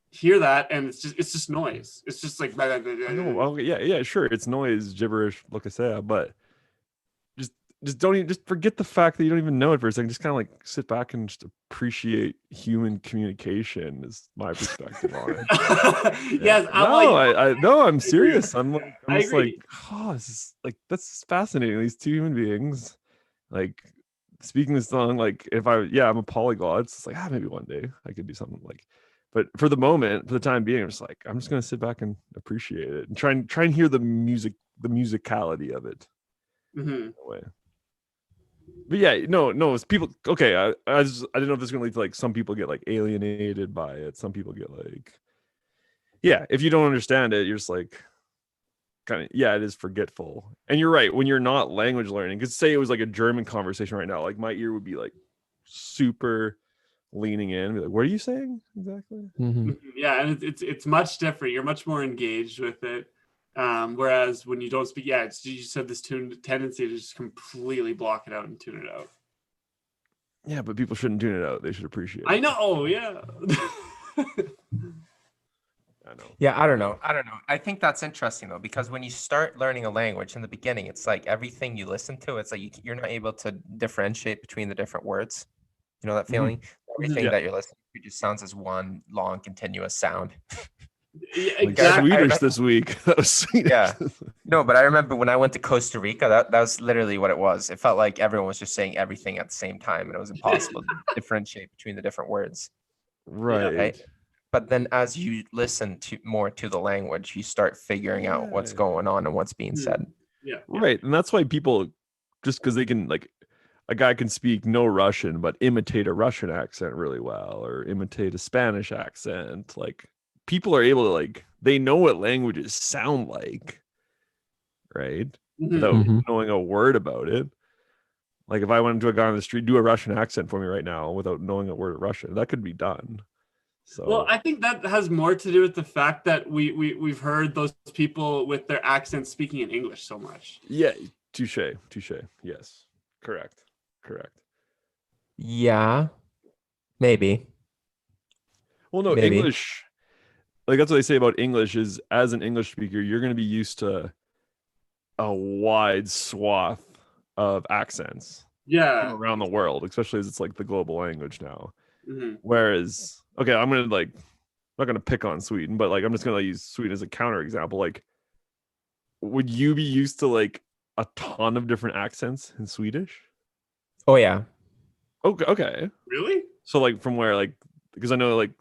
hear that and it's just noise. It's just like I know, okay, yeah, sure. It's noise, gibberish, like I said, but just don't even just forget the fact that you don't even know it for a second. Just kind of like sit back and just appreciate human communication is my perspective on it. Yes, I'm serious. I'm just agree. like, oh, this is like that's fascinating. These two human beings, like speaking this song, like if I'm a polyglot. It's just like maybe one day I could do something like. But for the moment, for the time being, I'm just gonna sit back and appreciate it and try and hear the musicality of it. Mm-hmm. Way. But yeah, no, it's people. Okay, I didn't know if this is gonna lead to like some people get like alienated by it. Some people get like, yeah, if you don't understand it, you're just like, kind of, yeah, it is forgetful. And you're right when you're not language learning. Because say it was like a German conversation right now, like my ear would be like super leaning in, be like, what are you saying exactly? Mm-hmm. Yeah, and it's much different. You're much more engaged with it. Whereas when you don't speak, you just have this tendency to just completely block it out and tune it out. Yeah, but people shouldn't tune it out. They should appreciate it. I know, yeah. I know. Yeah, I don't know. I think that's interesting though, because when you start learning a language in the beginning, it's like everything you listen to, it's like you're not able to differentiate between the different words. You know that feeling? Everything that you're listening to just sounds as one long continuous sound. Yeah, exactly. Like Swedish this week. That was Swedish. Yeah. No, but I remember when I went to Costa Rica, that was literally what it was. It felt like everyone was just saying everything at the same time, and it was impossible to differentiate between the different words. Right. But then as you listen more to the language, you start figuring out what's going on and what's being said. Yeah. Right. And that's why people, just because they can, like, a guy can speak no Russian, but imitate a Russian accent really well, or imitate a Spanish accent. Like, people are able to, like, they know what languages sound like, right? Without knowing a word about it. Like, if I went to a guy on the street, do a Russian accent for me right now without knowing a word of Russian, that could be done. So, well, I think that has more to do with the fact that we've heard those people with their accents speaking in English so much. Yeah, touche. Yes, correct. Yeah, maybe. Well, no, maybe. English, like that's what they say about English is as an English speaker, you're going to be used to a wide swath of accents. Yeah, around the world, especially as it's like the global language now. Whereas, okay, I'm not gonna pick on Sweden, but like I'm just gonna use Sweden as a counter example. Like, would you be used to like a ton of different accents in Swedish? Oh yeah. Okay. Really? So like from where, like, because I know like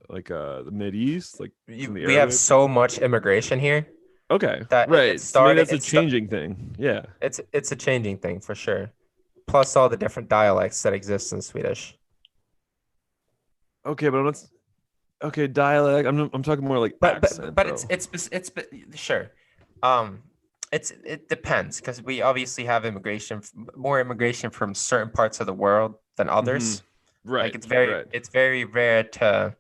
the Mideast, like we have so much immigration here. Okay. That right. So maybe that's a changing thing. Yeah. It's a changing thing for sure. Plus all the different dialects that exist in Swedish. Okay, but I'm not. Okay, dialect. I'm talking more like accent. But it's sure. It depends because we obviously have more immigration from certain parts of the world than others. Right. Like it's very rare to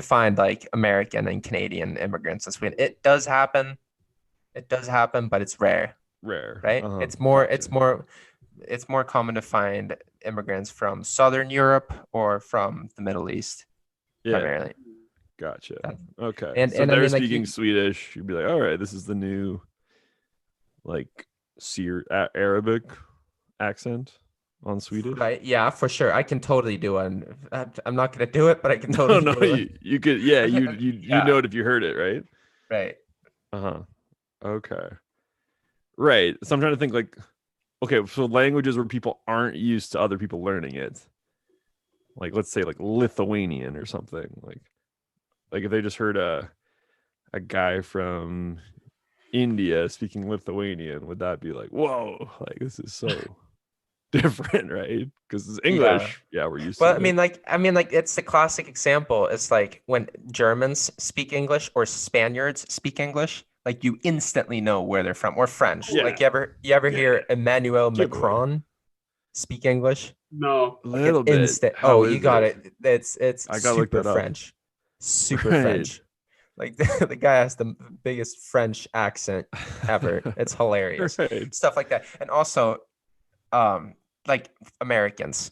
find like American and Canadian immigrants in Sweden. It does happen, but it's rare. Right? It's more common to find immigrants from Southern Europe or from the Middle East, primarily. Gotcha. That- Okay. and So and I they're mean, like, speaking Swedish. You'd be like, all right, this is the new like Arabic accent on Swedish. right? Yeah, for sure. I can totally do it. I'm not gonna do it, but I can No, totally no, do it. you could, yeah, you Yeah. know it if you heard it, right? Right. Uh-huh. Okay. Right. So I'm trying to think like, okay, so languages where people aren't used to other people learning it. Like let's say like Lithuanian or something. Like if they just heard a guy from India speaking Lithuanian, would that be like, whoa, like this is so different, right? Because it's English. Yeah, we're used to Well, it. I mean, like it's the classic example. It's like when Germans speak English or Spaniards speak English, like you instantly know where they're from, or French. Yeah. Like you ever hear Emmanuel Giveaway. Macron speak English? No. A Like little an bit. instant. How Oh, you is got it? it. It's I gotta look super that up. French. Super Right. French. Like the guy has the biggest French accent ever. It's hilarious. Right. Stuff like that. And also, like Americans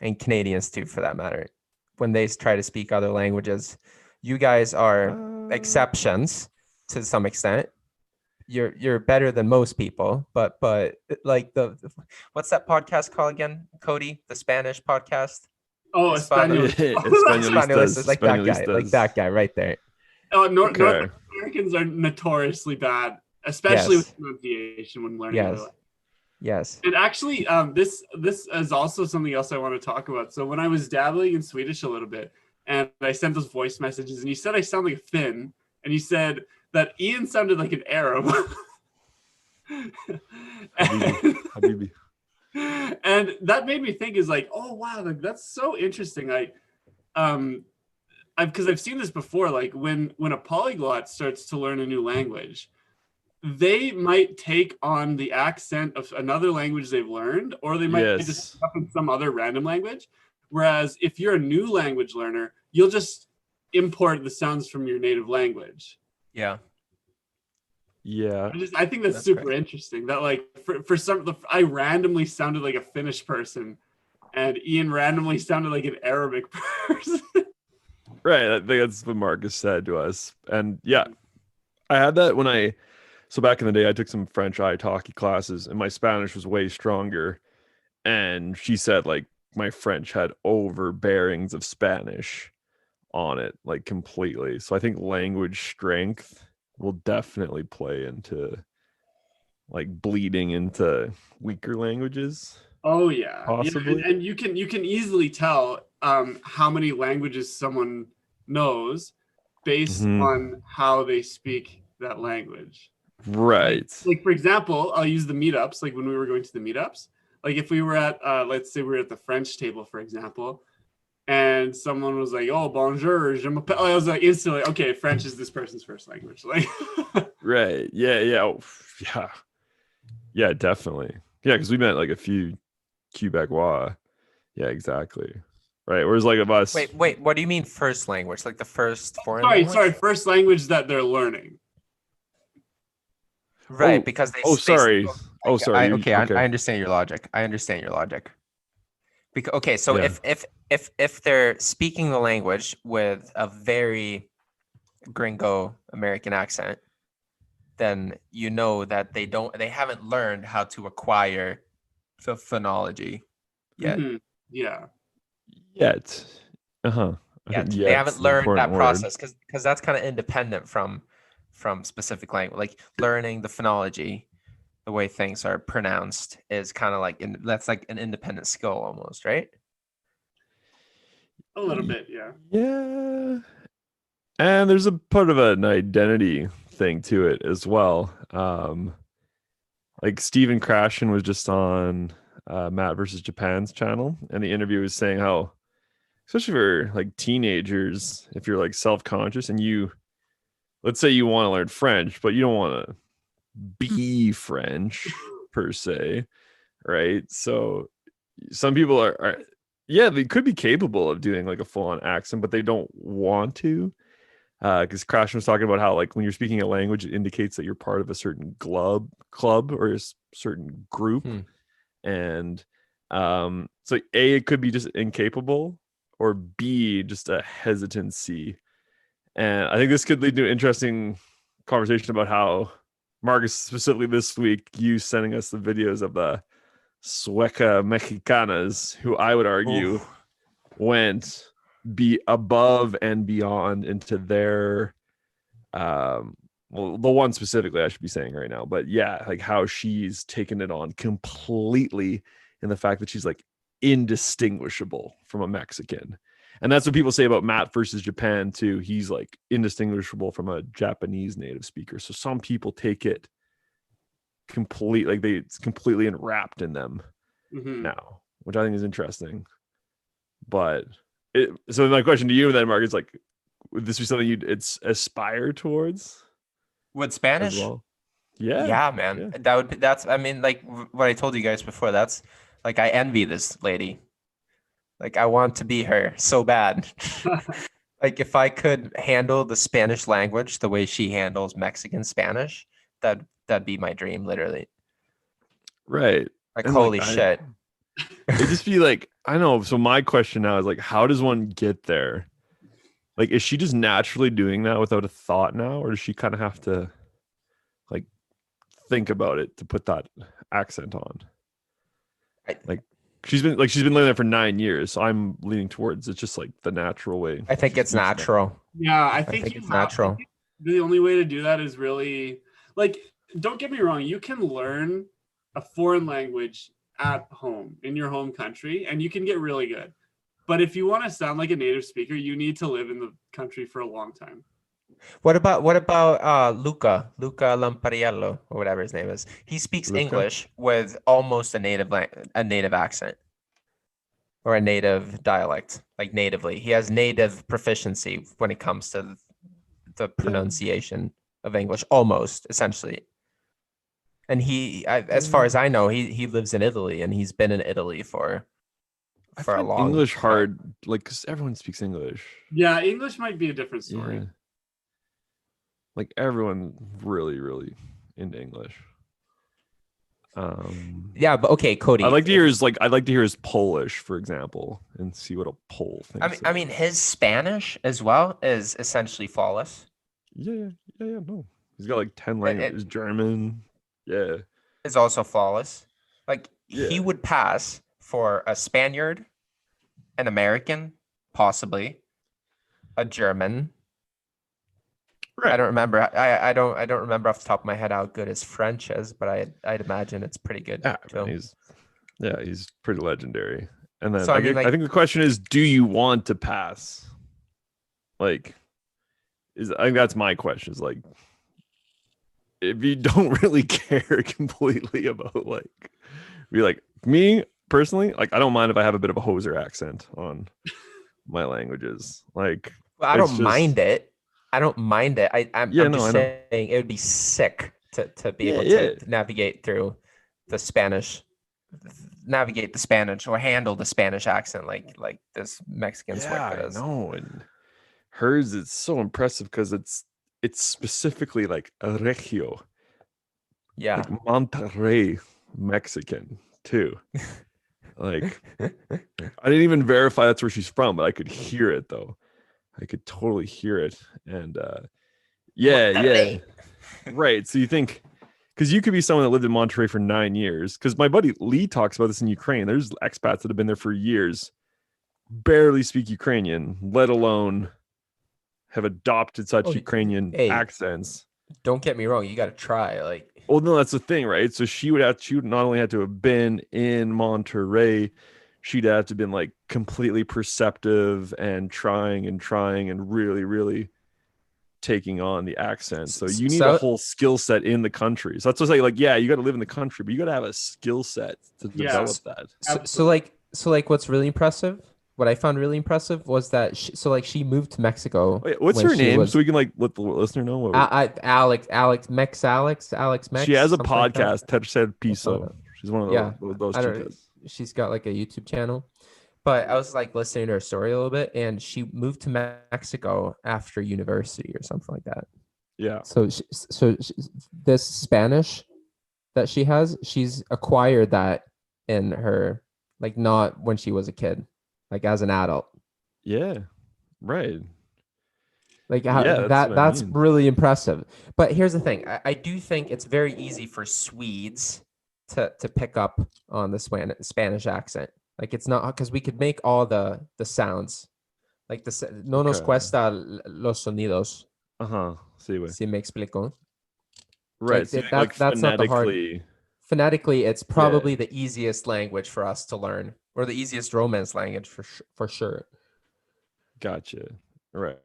and Canadians too, for that matter, when they try to speak other languages, you guys are exceptions to some extent. You're better than most people, but like what's that podcast called again, Cody? The Spanish podcast? Oh, Espanol. Españolistas. Like that guy right there. North Okay. Americans are notoriously bad, especially Yes. with pronunciation when learning other Yes. languages. Yes. And actually, this is also something else I want to talk about. So when I was dabbling in Swedish a little bit, and I sent those voice messages, and you said I sound like a Finn, and you said that Ian sounded like an Arab. Habibi. And that made me think is like, oh wow, like, that's so interesting. Because I've seen this before, like when a polyglot starts to learn a new language, they might take on the accent of another language they've learned, or they might just pick up in some other random language. Whereas if you're a new language learner, you'll just import the sounds from your native language. Yeah. Yeah. I think that's super interesting. That like for some, I randomly sounded like a Finnish person, and Ian randomly sounded like an Arabic person. Right. I think that's what Marcus said to us. And yeah, I had that so back in the day, I took some French italki classes and my Spanish was way stronger. And she said like my French had overbearings of Spanish on it, like completely. So I think language strength will definitely play into like bleeding into weaker languages. Oh yeah, possibly. And you can easily tell how many languages someone knows based on how they speak that language. Right. Like for example, I'll use the meetups. Like when we were going to the meetups, like if we were at let's say we were at the French table, for example, and someone was like, "Oh, bonjour, je m'appelle," I was like instantly, okay, French is this person's first language. Like, right, yeah, definitely, yeah, because we met like a few Quebecois. Yeah, exactly. Right. Whereas like of us. Wait. What do you mean first language? Like the first foreign language? Sorry, first language that they're learning. Right, because they. Sorry. I understand your logic. Because so if they're speaking the language with a very gringo American accent, then you know that they haven't learned how to acquire the phonology yet. Mm-hmm. Yeah. Yet. Uh-huh. They haven't learned that process because that's kind of independent from specific language. Like learning the phonology, the way things are pronounced is kind of like that's like an independent skill almost, right? A little bit, yeah. Yeah. And there's a part of an identity thing to it as well. Like Stephen Krashen was just on Matt versus Japan's channel, and the interview was saying how, especially for like teenagers, if you're like self-conscious and let's say you want to learn French, but you don't want to be French per se, right? So some people are they could be capable of doing like a full-on accent, but they don't want to. Because Crash was talking about how like when you're speaking a language, it indicates that you're part of a certain club or a certain group. And so A, it could be just incapable, or B, just a hesitancy. And I think this could lead to an interesting conversation about how, Marcus, specifically this week, you sending us the videos of the Sueca Mexicanas, who I would argue went be above and beyond into their well, the one specifically I should be saying right now, but yeah, like how she's taken it on completely in the fact that she's like indistinguishable from a Mexican. And that's what people say about Matt versus Japan too. He's like indistinguishable from a Japanese native speaker. So some people take it it's completely enwrapped in them now, which I think is interesting. But so my question to you then, Mark, is like, would this be something you'd aspire towards? With Spanish? Well? Yeah. Yeah, man. Yeah. That's I mean, like what I told you guys before, that's like I envy this lady. Like I want to be her so bad. Like if I could handle the Spanish language the way she handles Mexican Spanish, that'd be my dream, literally. Right. Like and holy shit. It'd just be like, I know. So my question now is like, how does one get there? Like, is she just naturally doing that without a thought now, or does she kind of have to like think about it to put that accent on? Like she's been living there for 9 years, so I'm leaning towards it's just like the natural way. I think it's natural. Yeah, I think it's natural. The only way to do that is really like, don't get me wrong, you can learn a foreign language at home in your home country and you can get really good. But if you want to sound like a native speaker, you need to live in the country for a long time. What about Luca Lampariello or whatever his name is? He speaks English with almost a native accent or a native dialect, like natively. He has native proficiency when it comes to the pronunciation of English, almost essentially. And as far as I know, he lives in Italy and he's been in Italy for a long English time. Hard, like, because everyone speaks English. Yeah, English might be a different story. Yeah. Like everyone really, really into English. Yeah, but okay, Cody. I'd like to hear his Polish, for example, and see what a Pole thinks. I mean, his Spanish as well is essentially flawless. Yeah. No, he's got like 10 languages. German. Yeah, is also flawless. Like he would pass for a Spaniard, an American, possibly a German. Right. I don't remember. I don't remember off the top of my head how good his French is, but I'd imagine it's pretty good. Yeah, he's pretty legendary. And then so, I think the question is, do you want to pass? Like, I think that's my question. Is like, if you don't really care completely about like, be like me personally, like I don't mind if I have a bit of a hoser accent on my languages. Like, well, I don't mind it. I'm just saying it would be sick to be able to navigate through the Spanish, or handle the Spanish accent like this Mexican Sueca does. No, and hers is so impressive because it's specifically like a regio. Yeah. Like Monterrey Mexican too. Like I didn't even verify that's where she's from, but I could hear it though. I could totally hear it. And right. So you think, because you could be someone that lived in Monterrey for 9 years, because my buddy Lee talks about this in Ukraine. There's expats that have been there for years, barely speak Ukrainian, let alone have adopted such Ukrainian accents. Don't get me wrong, you got to try. Like, well, no, that's the thing, right? So she would not only have to have been in Monterrey, she'd have to have been like completely perceptive and trying and really, really taking on the accent. So you need a whole skill set in the country. So that's what I say, like, yeah, you got to live in the country, but you got to have a skill set to develop that. So what's really impressive, what I found really impressive was that she moved to Mexico. Wait, what's her name? So we can like let the listener know what Alex Mex. She has a podcast, Tercer Piso. She's one of those chicas. She's got like a YouTube channel. But I was like listening to her story a little bit, and she moved to Mexico after university or something like that. Yeah. So this Spanish that she has, she's acquired that in her, like, not when she was a kid, like as an adult. Yeah. Right. Like Yeah, that's what I that's mean. really impressive. But here's the thing. I do think it's very easy for Swedes to pick up on the Spanish accent. Like it's not because we could make all the sounds. Like no nos Okay. cuesta los sonidos. See what. Si me explico. Right. So like That's not the hard. phonetically. Phonetically, it's Yeah. probably the easiest language for us to learn, or the easiest Romance language for sure. Gotcha. Right.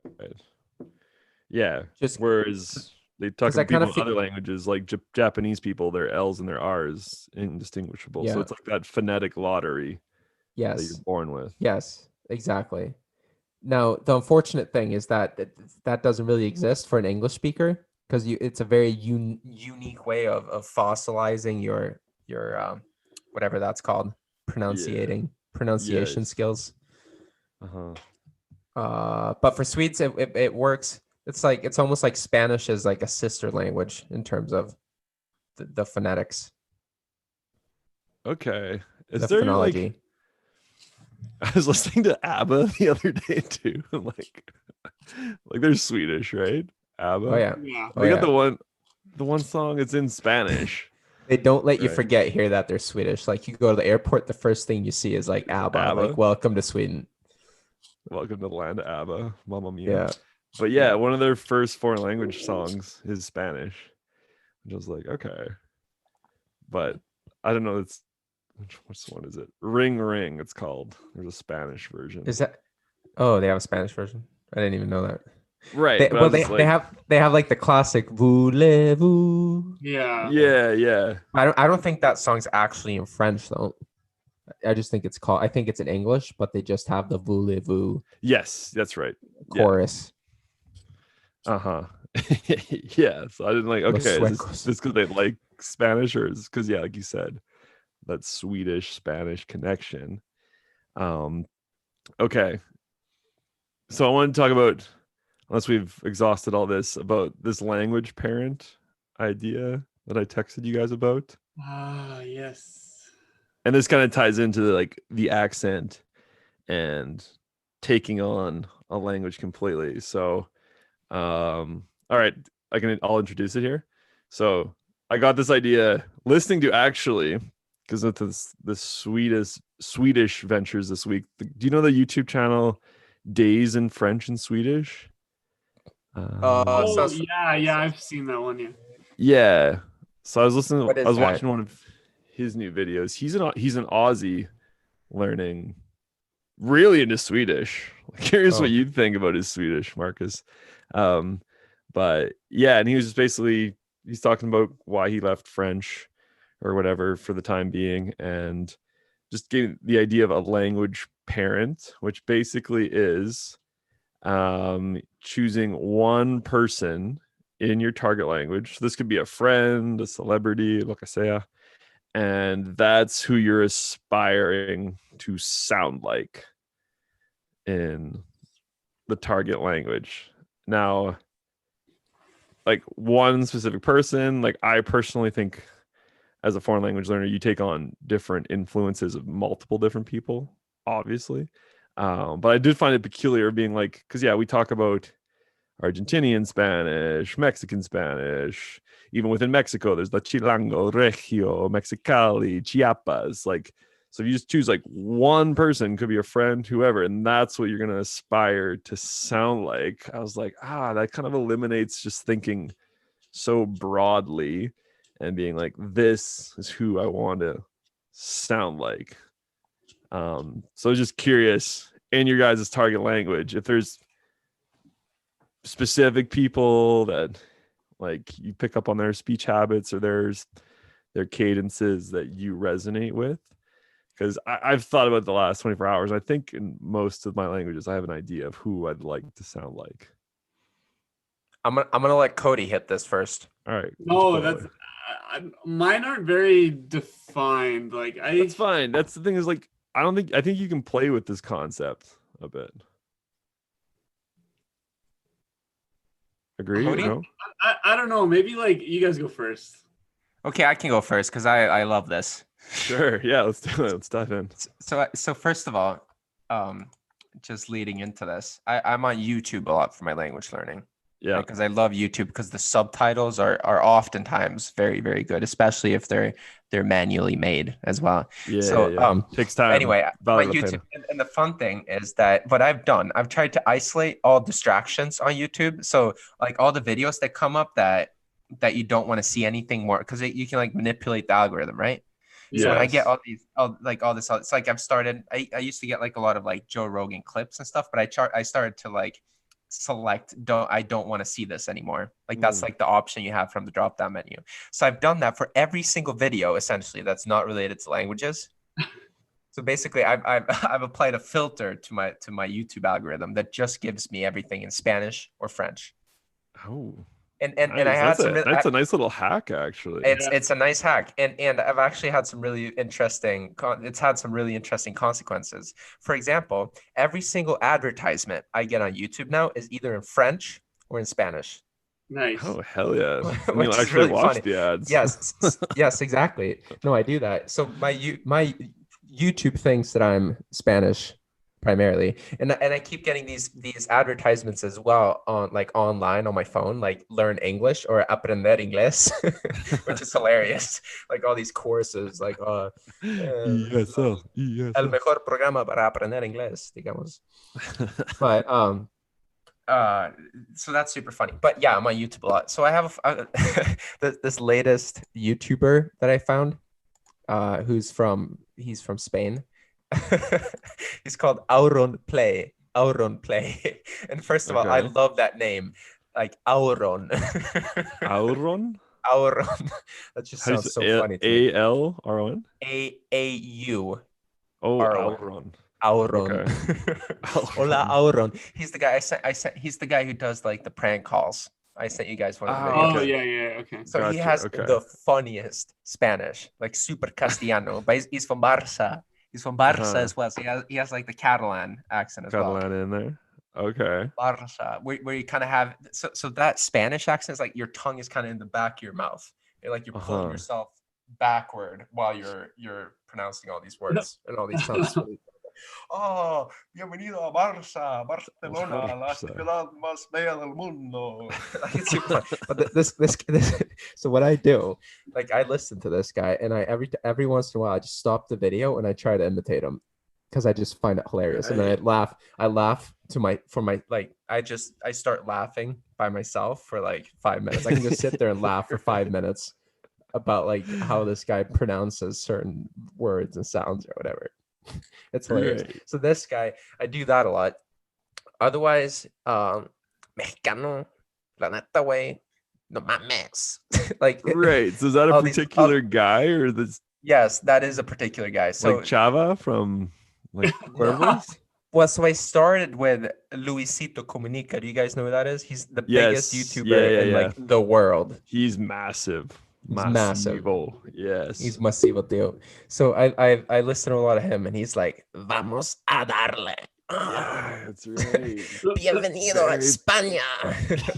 Yeah. Just Whereas they talk because I to kind people of in other languages, like Japanese people, their L's and their R's indistinguishable. So Yeah. it's like that phonetic lottery that you're Yes. born with. Yes. Exactly. Now, the unfortunate thing is that that doesn't really exist for an English speaker because it's a very unique way of fossilizing your whatever that's called, pronunciation Yes. skills. Uh-huh. But for Swedes, it works. It's almost like Spanish is like a sister language in terms of the phonetics, Okay. the Is there phonology. like I was listening to ABBA the other day too. Like they're Swedish, right? ABBA. Oh yeah. Yeah. Oh, They got yeah. the one song, it's in Spanish. They don't let you Right. forget here that they're Swedish. Like you go to the airport, the first thing you see is like ABBA, ABBA. like welcome to Sweden. Welcome to the land of ABBA, Mamma Mia. Yeah. But yeah, one of their first foreign language songs is Spanish. Which I was like, okay. But I don't know, it's which one is it? Ring Ring, it's called. There's a Spanish version. Is that? Oh, they have a Spanish version. I didn't even know that. Right. Well, they have like the classic "Voulez-vous." Yeah. Yeah. I don't think that song's actually in French though. I just think it's called. I think it's in English, but they just have the "Voulez-vous" Yes, that's right. chorus. Yeah. Yeah. So I didn't like, okay, is this because they like Spanish, or is this because, yeah, like you said, that Swedish Spanish connection? Okay. So I want to talk about, unless we've exhausted all this, about this language parent idea that I texted you guys about. Ah, yes. And this kind of ties into like the accent and taking on a language completely. So all right, I'll introduce it here. So I got this idea listening to, actually, because of this Swedish ventures this week. Do you know the YouTube channel Days in French and Swedish? Yeah, I've seen that one. Yeah. So I was listening. What is I was that? watching one of his new videos. He's an Aussie learning really into Swedish. Curious what you'd think about his Swedish, Marcus. But yeah, and he was just basically, he's talking about why he left French or whatever for the time being, and just gave the idea of a language parent, which basically is choosing one person in your target language. So this could be a friend, a celebrity, lo que sea, and that's who you're aspiring to sound like in the target language. Now, like one specific person, like I personally think as a foreign language learner, you take on different influences of multiple different people, obviously. But I did find it peculiar being like, because yeah, we talk about Argentinian Spanish, Mexican Spanish, even within Mexico, there's the Chilango, Regio, Mexicali, Chiapas. Like, so if you just choose like one person, could be a friend, whoever, and that's what you're going to aspire to sound like. I was like, that kind of eliminates just thinking so broadly and being like, this is who I want to sound like. So I was just curious, in your guys' target language, if there's specific people that like you pick up on their speech habits or their cadences that you resonate with. Because I've thought about the last 24 hours. I think in most of my languages, I have an idea of who I'd like to sound like. I'm gonna let Cody hit this first. All right. No, that's mine aren't very defined. Like that's fine. That's the thing, is like I think you can play with this concept a bit. Agree? Cody? No? I don't know. Maybe like you guys go first. Okay, I can go first because I love this. Sure. Yeah, let's do it. Let's dive in. So first of all, just leading into this. I'm on YouTube a lot for my language learning. Yeah. Because I love YouTube because the subtitles are oftentimes very, very good, especially if they're manually made as well. Yeah. So takes time. Anyway, my YouTube and the fun thing is that what I've tried to isolate all distractions on YouTube. So like all the videos that come up that you don't want to see anything more because you can like manipulate the algorithm, right? So when I get all this, it's like I used to get like a lot of like Joe Rogan clips and stuff, but I started to like select I don't want to see this anymore. Like that's like the option you have from the drop down menu. So I've done that for every single video essentially that's not related to languages. So basically I've applied a filter to my YouTube algorithm that just gives me everything in Spanish or French. Oh. And I had that's a nice little hack actually. It's a nice hack. And I've actually had some really interesting consequences. For example, every single advertisement I get on YouTube now is either in French or in Spanish. Nice. Oh, hell yeah. Which you'll is actually really watch funny. the ads. Yes, exactly. No, I do that. So my YouTube thinks that I'm Spanish primarily, and I keep getting these advertisements as well on like online on my phone, like learn English or aprender inglés, which is hilarious. Like all these courses, like el mejor programa para aprender inglés, digamos. But so that's super funny. But yeah, I'm on YouTube a lot. So I have this latest YouTuber that I found, he's from Spain. He's called Auron Play. And first of all, I love that name, like Auron. Auron. That just sounds so funny to me. A-L-R-O-N? A-U. Oh, Auron. Okay. Hola, Auron. He's the guy he's the guy who does like the prank calls. I sent you guys one of the videos. Oh, yeah, okay. So he has the funniest Spanish, like super Castellano, but he's from Barça. He's from Barça as well. So he has like the Catalan accent as well. Catalan in there. Okay. Barça, where you kind of have so that Spanish accent is like your tongue is kind of in the back of your mouth. You're pulling yourself backward while you're pronouncing all these words and all these sounds. Oh, bienvenido a Barça, Barcelona, la ciudad más bella del mundo. It's super fun. But this, so what I do, like I listen to this guy, and I every once in a while I just stop the video and I try to imitate him because I just find it hilarious, and then I laugh I start laughing by myself for like 5 minutes. I can just sit there and laugh for 5 minutes about like how this guy pronounces certain words and sounds or whatever. It's hilarious. Right. So this guy, I do that a lot. Otherwise, Mexicano, la neta, way, no mames. Like, right. So is that a particular guy or this? Yes, that is a particular guy. So like Chava from like Cuervos? Well, so I started with Luisito Comunica. Do you guys know who that is? He's the biggest YouTuber in like the world. He's massive. He's massive. Yes. He's masivo, tío. So I listen to a lot of him, and he's like, "Vamos a darle." Yeah, that's right. Bienvenido a España,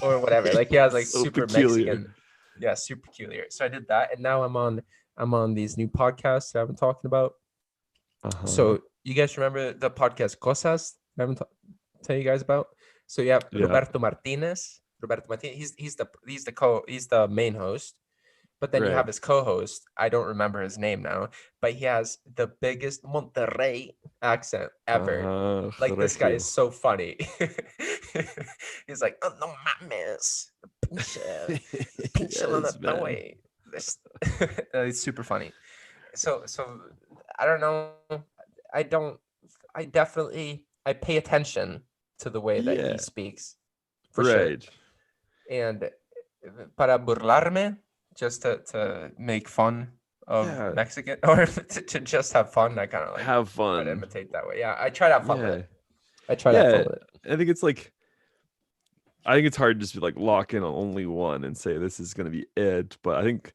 or whatever. Like he has like so super peculiar. Mexican. Yeah, super peculiar. So I did that, and now I'm on these new podcasts that I've been talking about. So you guys remember the podcast Cosas I haven't tell you guys about? So you have Roberto Martinez. He's the main host. But then you have his co-host. I don't remember his name now, but he has the biggest Monterrey accent ever. Like this guy is so funny. He's like, "Oh no mames, pinche la neta, way." It's super funny. So I don't know. I pay attention to the way that he speaks. For sure. And para burlarme, just to make fun of Mexican, or to just have fun. I kind of like have fun. Try to imitate that way. Yeah, I try to have fun with it. I think it's hard to just be like lock in on only one and say this is going to be it. But I think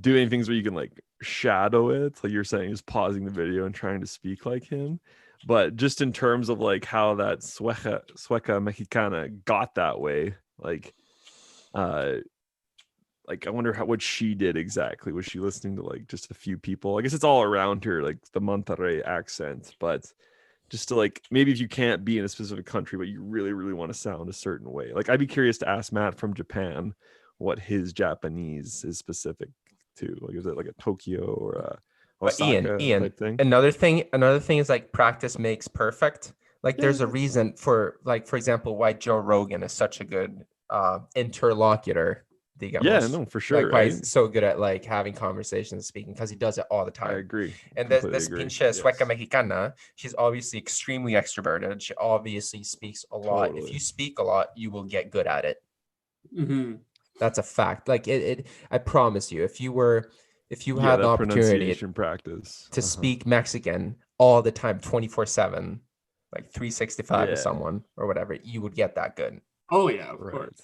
doing things where you can like shadow it, like you're saying, just pausing the video and trying to speak like him. But just in terms of like how that Sueca Mexicana got that way, like I wonder what she did exactly. Was she listening to like just a few people? I guess it's all around her, like the Monterrey accent, but just to like, maybe if you can't be in a specific country, but you really, really want to sound a certain way. Like I'd be curious to ask Matt from Japan what his Japanese is specific to. Like, is it like a Tokyo or a But Osaka Ian, type thing? another thing is like practice makes perfect. Like there's a reason for, like, for example, why Joe Rogan is such a good interlocutor. Yeah, no, for sure. Like why he's so good at like having conversations and speaking, because he does it all the time. I agree. And this pinche sueca mexicana, she's obviously extremely extroverted. She obviously speaks a lot. Totally. If you speak a lot, you will get good at it. Mm-hmm. That's a fact. Like it I promise you, if you had the opportunity practice to speak Mexican all the time, 24/7, like 365 to someone or whatever, you would get that good. Oh yeah, of course.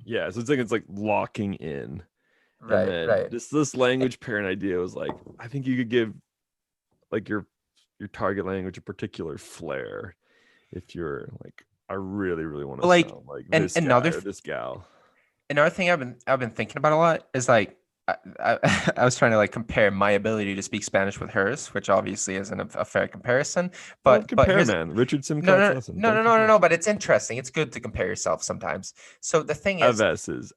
Yeah, so it's like locking in. Right. This language parent idea was like, I think you could give like your target language a particular flair if you're like, I really, really want to sound like this guy or this gal. Another thing I've been thinking about a lot is like, I was trying to like compare my ability to speak Spanish with hers, which obviously isn't a fair comparison. But man, Richard Simcox. No. But it's interesting. It's good to compare yourself sometimes. So the thing is,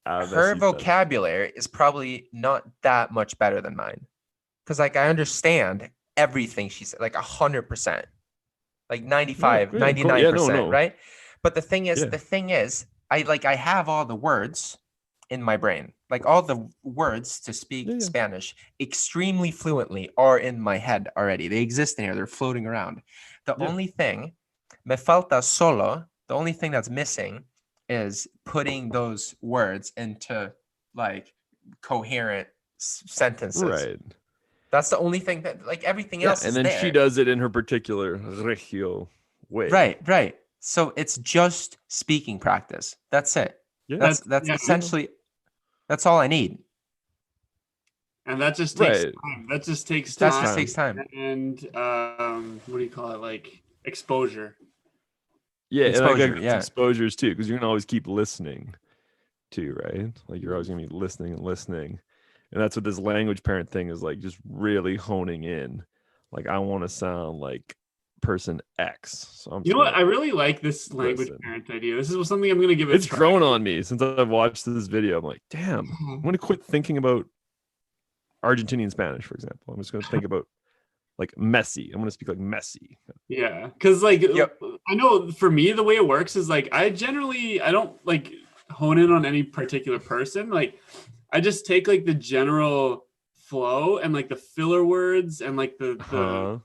her vocabulary is probably not that much better than mine, because like I understand everything she said, like 100%, like 95, 99%, right? But the thing is, I have all the words in my brain, like all the words to speak Spanish extremely fluently are in my head already. They exist in here. They're floating around. The only thing, me falta solo, the only thing that's missing is putting those words into like coherent sentences. Right. That's the only thing that, like, everything else is and then there. she does it in her particular regio way. Right. So it's just speaking practice. That's it. Yeah. That's essentially, that's all I need. And that just takes time. That just takes time. And what do you call it? Like exposure. Yeah, exposures too, because you're gonna always keep listening too, right? Like you're always gonna be listening, and that's what this language parent thing is like. Just really honing in. Like I want to sound like person X. So you know what? I really like this language parent idea. This is something I'm gonna give it. It's grown on me since I've watched this video. I'm like, damn, I'm gonna quit thinking about Argentinian Spanish, for example. I'm just gonna think about like Messi. I'm gonna speak like Messi. Yeah, because like I know for me the way it works is like I don't like hone in on any particular person. Like I just take like the general flow and like the filler words and like the kind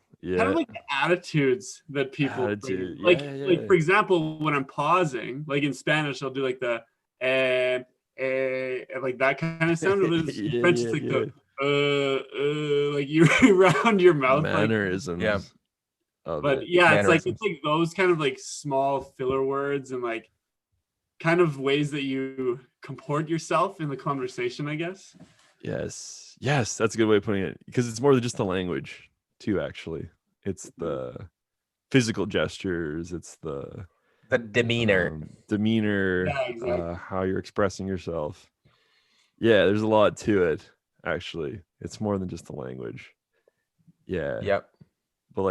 of like the attitudes that people bring. Like for example, when I'm pausing, like in Spanish, I'll do like the like that kind of sound. French is like the like you round your mouth mannerisms. Like, but it's like those kind of like small filler words and like kind of ways that you comport yourself in the conversation, I guess. Yes, that's a good way of putting it, because it's more than just the language too. Actually, it's the physical gestures, it's the demeanor, exactly. How you're expressing yourself. Yeah, there's a lot to it. Actually, it's more than just the language. But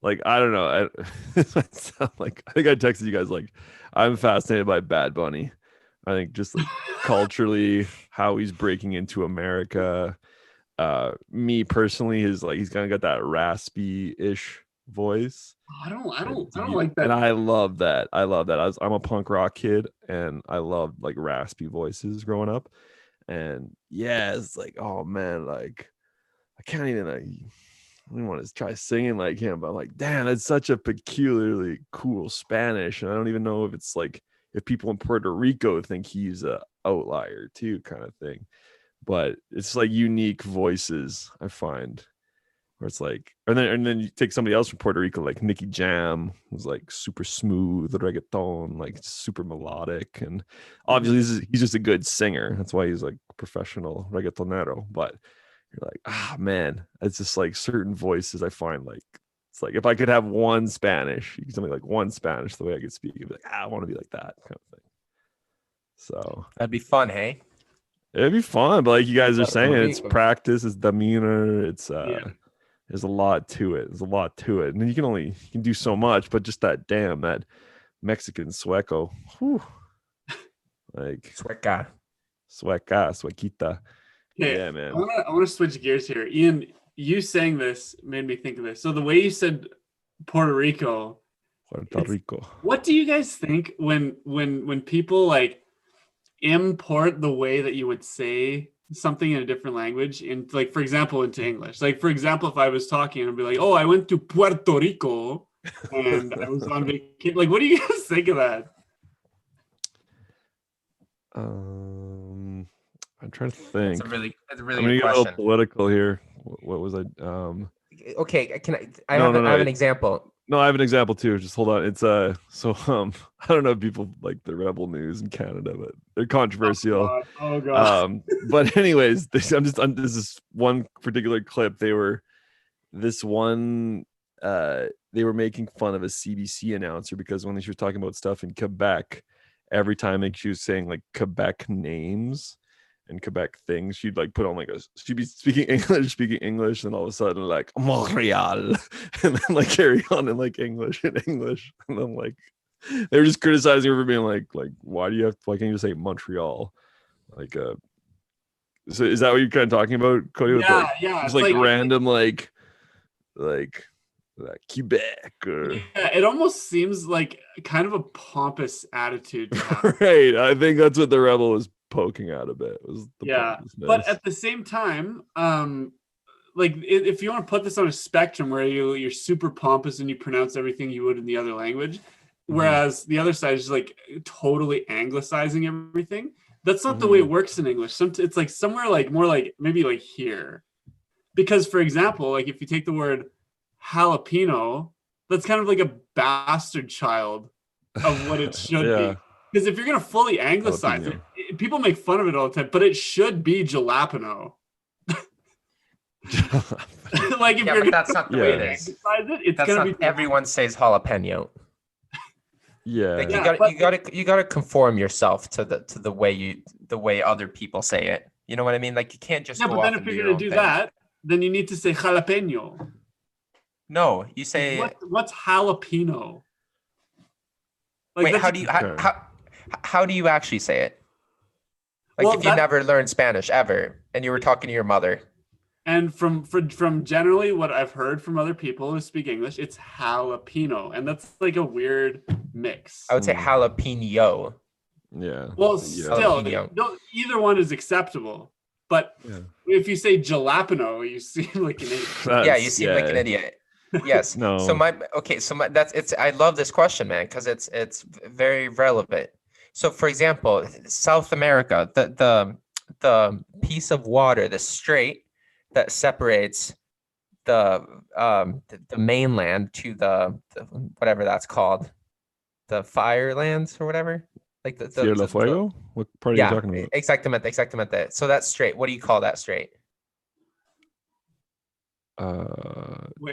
like I don't know. This might sound like, I think I texted you guys like, I'm fascinated by Bad Bunny. I think just like culturally how he's breaking into America. Me personally, he's kind of got that raspy-ish voice. I don't like that. And I love that. I'm a punk rock kid and I loved like raspy voices growing up. And it's like, oh man, like I can't even I don't want to try singing like him, but I'm like, damn, that's such a peculiarly cool Spanish. And I don't even know if it's like, if people in Puerto Rico think he's a outlier too, kind of thing. But it's like unique voices, I find, where it's like, and then you take somebody else from Puerto Rico, like Nicky Jam, who's like super smooth reggaeton, like super melodic, and obviously he's just a good singer. That's why he's like professional reggaetonero. But you're like, man, it's just like certain voices I find like, it's like if I could have one Spanish, you could tell me like one Spanish the way I could speak, you'd be like, I want to be like that kind of thing. So that'd be fun, hey? It'd be fun, but like you guys are saying, it's practice, it's demeanor, it's There's a lot to it. And you can do so much, but just that Mexican sueco. Whew. Like suequita. Okay, Yeah, man. I want to switch gears here. Ian, you saying this made me think of this. So the way you said Puerto Rico, what do you guys think when people like import the way that you would say something in a different language in, like, for example, into English? Like, for example, if I was talking and I'd be like, oh, I went to Puerto Rico and I was on vacation. Like, what do you guys think of that? I'm trying to think. That's a really I'm good gonna get a question. little political here. What was I? Okay, I have an example. No, I have an example too. Just hold on. It's I don't know if people like the rebel news in Canada, but they're controversial. Oh god. But anyways, this is one particular clip. They were making fun of a CBC announcer because when she was talking about stuff in Quebec, every time like, she was saying like Quebec names and Quebec things, she'd like put on she'd be speaking English, and all of a sudden like Montreal, and then like carry on in like English, and then like they were just criticizing her for being like why can't you just say Montreal? Like so is that what you're kind of talking about, Cody? Yeah. It's like random like Quebec or it almost seems like kind of a pompous attitude to have. Right. I think that's what the rebel was poking at a bit. But at the same time, like if you want to put this on a spectrum where you're super pompous and you pronounce everything you would in the other language, whereas the other side is like totally anglicizing everything. That's not the way it works in English. It's like somewhere like more like maybe like here, because for example, like if you take the word jalapeno, that's kind of like a bastard child of what it should be. Because if you're going to fully anglicize it, people make fun of it all the time, but it should be jalapeno. Like if you're that's not the way it is. It's going to be everyone says jalapeno. Yeah. Like you gotta conform yourself to the way other people say it. You know what I mean? Like you can't just but then if you're going to do that, then you need to say jalapeno. No, you say what's jalapeno? Like, wait, how do you actually say it? Like if you never learned Spanish ever and you were talking to your mother. And from generally what I've heard from other people who speak English, it's jalapeno, and that's like a weird mix. I would say jalapeno. Yeah. Well, still, either one is acceptable. But if you say jalapeno, you seem like an idiot. You seem like an idiot. Yes. No. So I love this question, man, because it's very relevant. So for example, South America, the piece of water, the strait that separates the mainland to the whatever that's called, the fire lands or whatever, like the Tierra del Fuego. What part are you talking about? Exactamente. So that strait. What do you call that strait?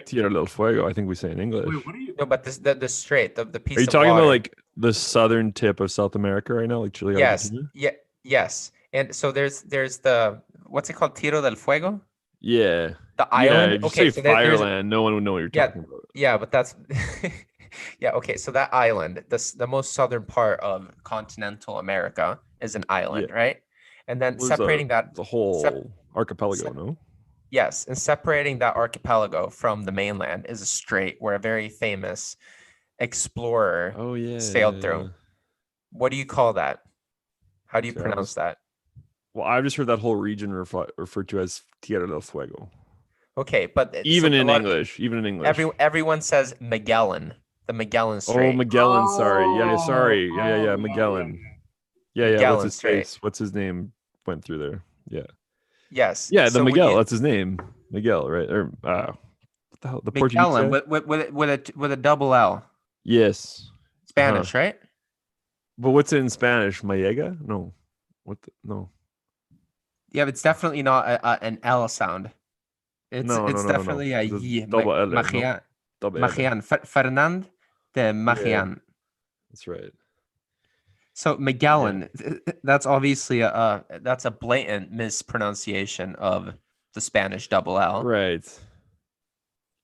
Tierra del Fuego, I think we say in English. Wait, what are you? No, but the strait, the piece. Are you talking about like the southern tip of South America right now, like Chile? Yes. Argentina? Yes. And so there's the what's it called? Tierra del Fuego. Yeah. The island. Yeah, if you say Fireland, no one would know what you're talking about. Yeah, but that's yeah. Okay, so that island, the most southern part of continental America, is an island, right? And then separating the whole archipelago, no? Yes, and separating that archipelago from the mainland is a strait where a very famous explorer sailed through. What do you call that? How do you pronounce that? Well, I've just heard that whole region referred to as Tierra del Fuego. Okay, but even in English, everyone says Magellan, the Magellan Strait. Oh, Magellan. Sorry. Yeah. Magellan. Yeah. What's his name? Went through there. Yeah. Yes. Yeah, the Miguel. That's his name, Miguel, right? Or what the hell? The Magellan Portuguese with a double L. Yes. Spanish, right? But what's it in Spanish? Mayega? No. No. Yeah, but it's definitely not an L sound. It's definitely a Y. Double L. Magellan. Fernand de Magellan. Yeah, that's right. So Magellan, that's obviously that's a blatant mispronunciation of the Spanish double L. Right.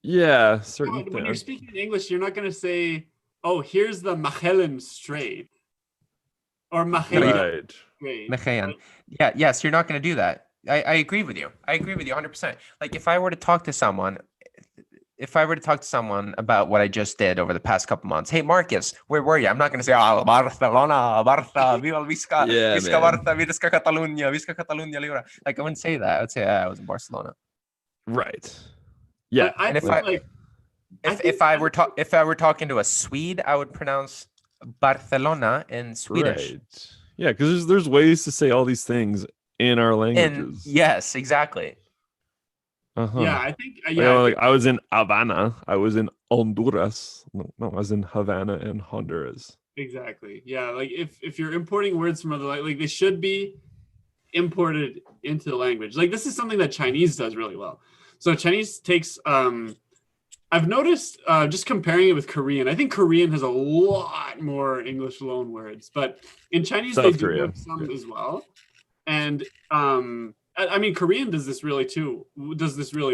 Yeah, certain When you're things. speaking in English, you're not going to say, "Oh, here's the Magellan Strait," or Magellan Right. Strait. Mechayan. Yeah, yes, you're not going to do that. I agree with you. I agree with you 100%. Like if I were to talk to someone about what I just did over the past couple months, hey Marcus, where were you? I'm not going to say, oh, Barcelona, Barça, Viva Visca, Yeah, Visca man. Barça, Visca Catalunya, Visca Catalunya Libre. Like I wouldn't say that. I would say I was in Barcelona. Right. Yeah. But I And feel like if I were talking to a Swede, I would pronounce Barcelona in Swedish. Right. Yeah, because there's ways to say all these things in our languages. Yes, exactly. yeah, I think Like I was in Havana. I was in Honduras. No, I was in Havana and Honduras. exactly. Yeah, like if you're importing words from other like they should be imported into the language. Like this is something that Chinese does really well. So Chinese takes I've noticed just comparing it with Korean. I think Korean has a lot more English loan words, but in Chinese South they do Korea. have some as well. And I mean Korean does this really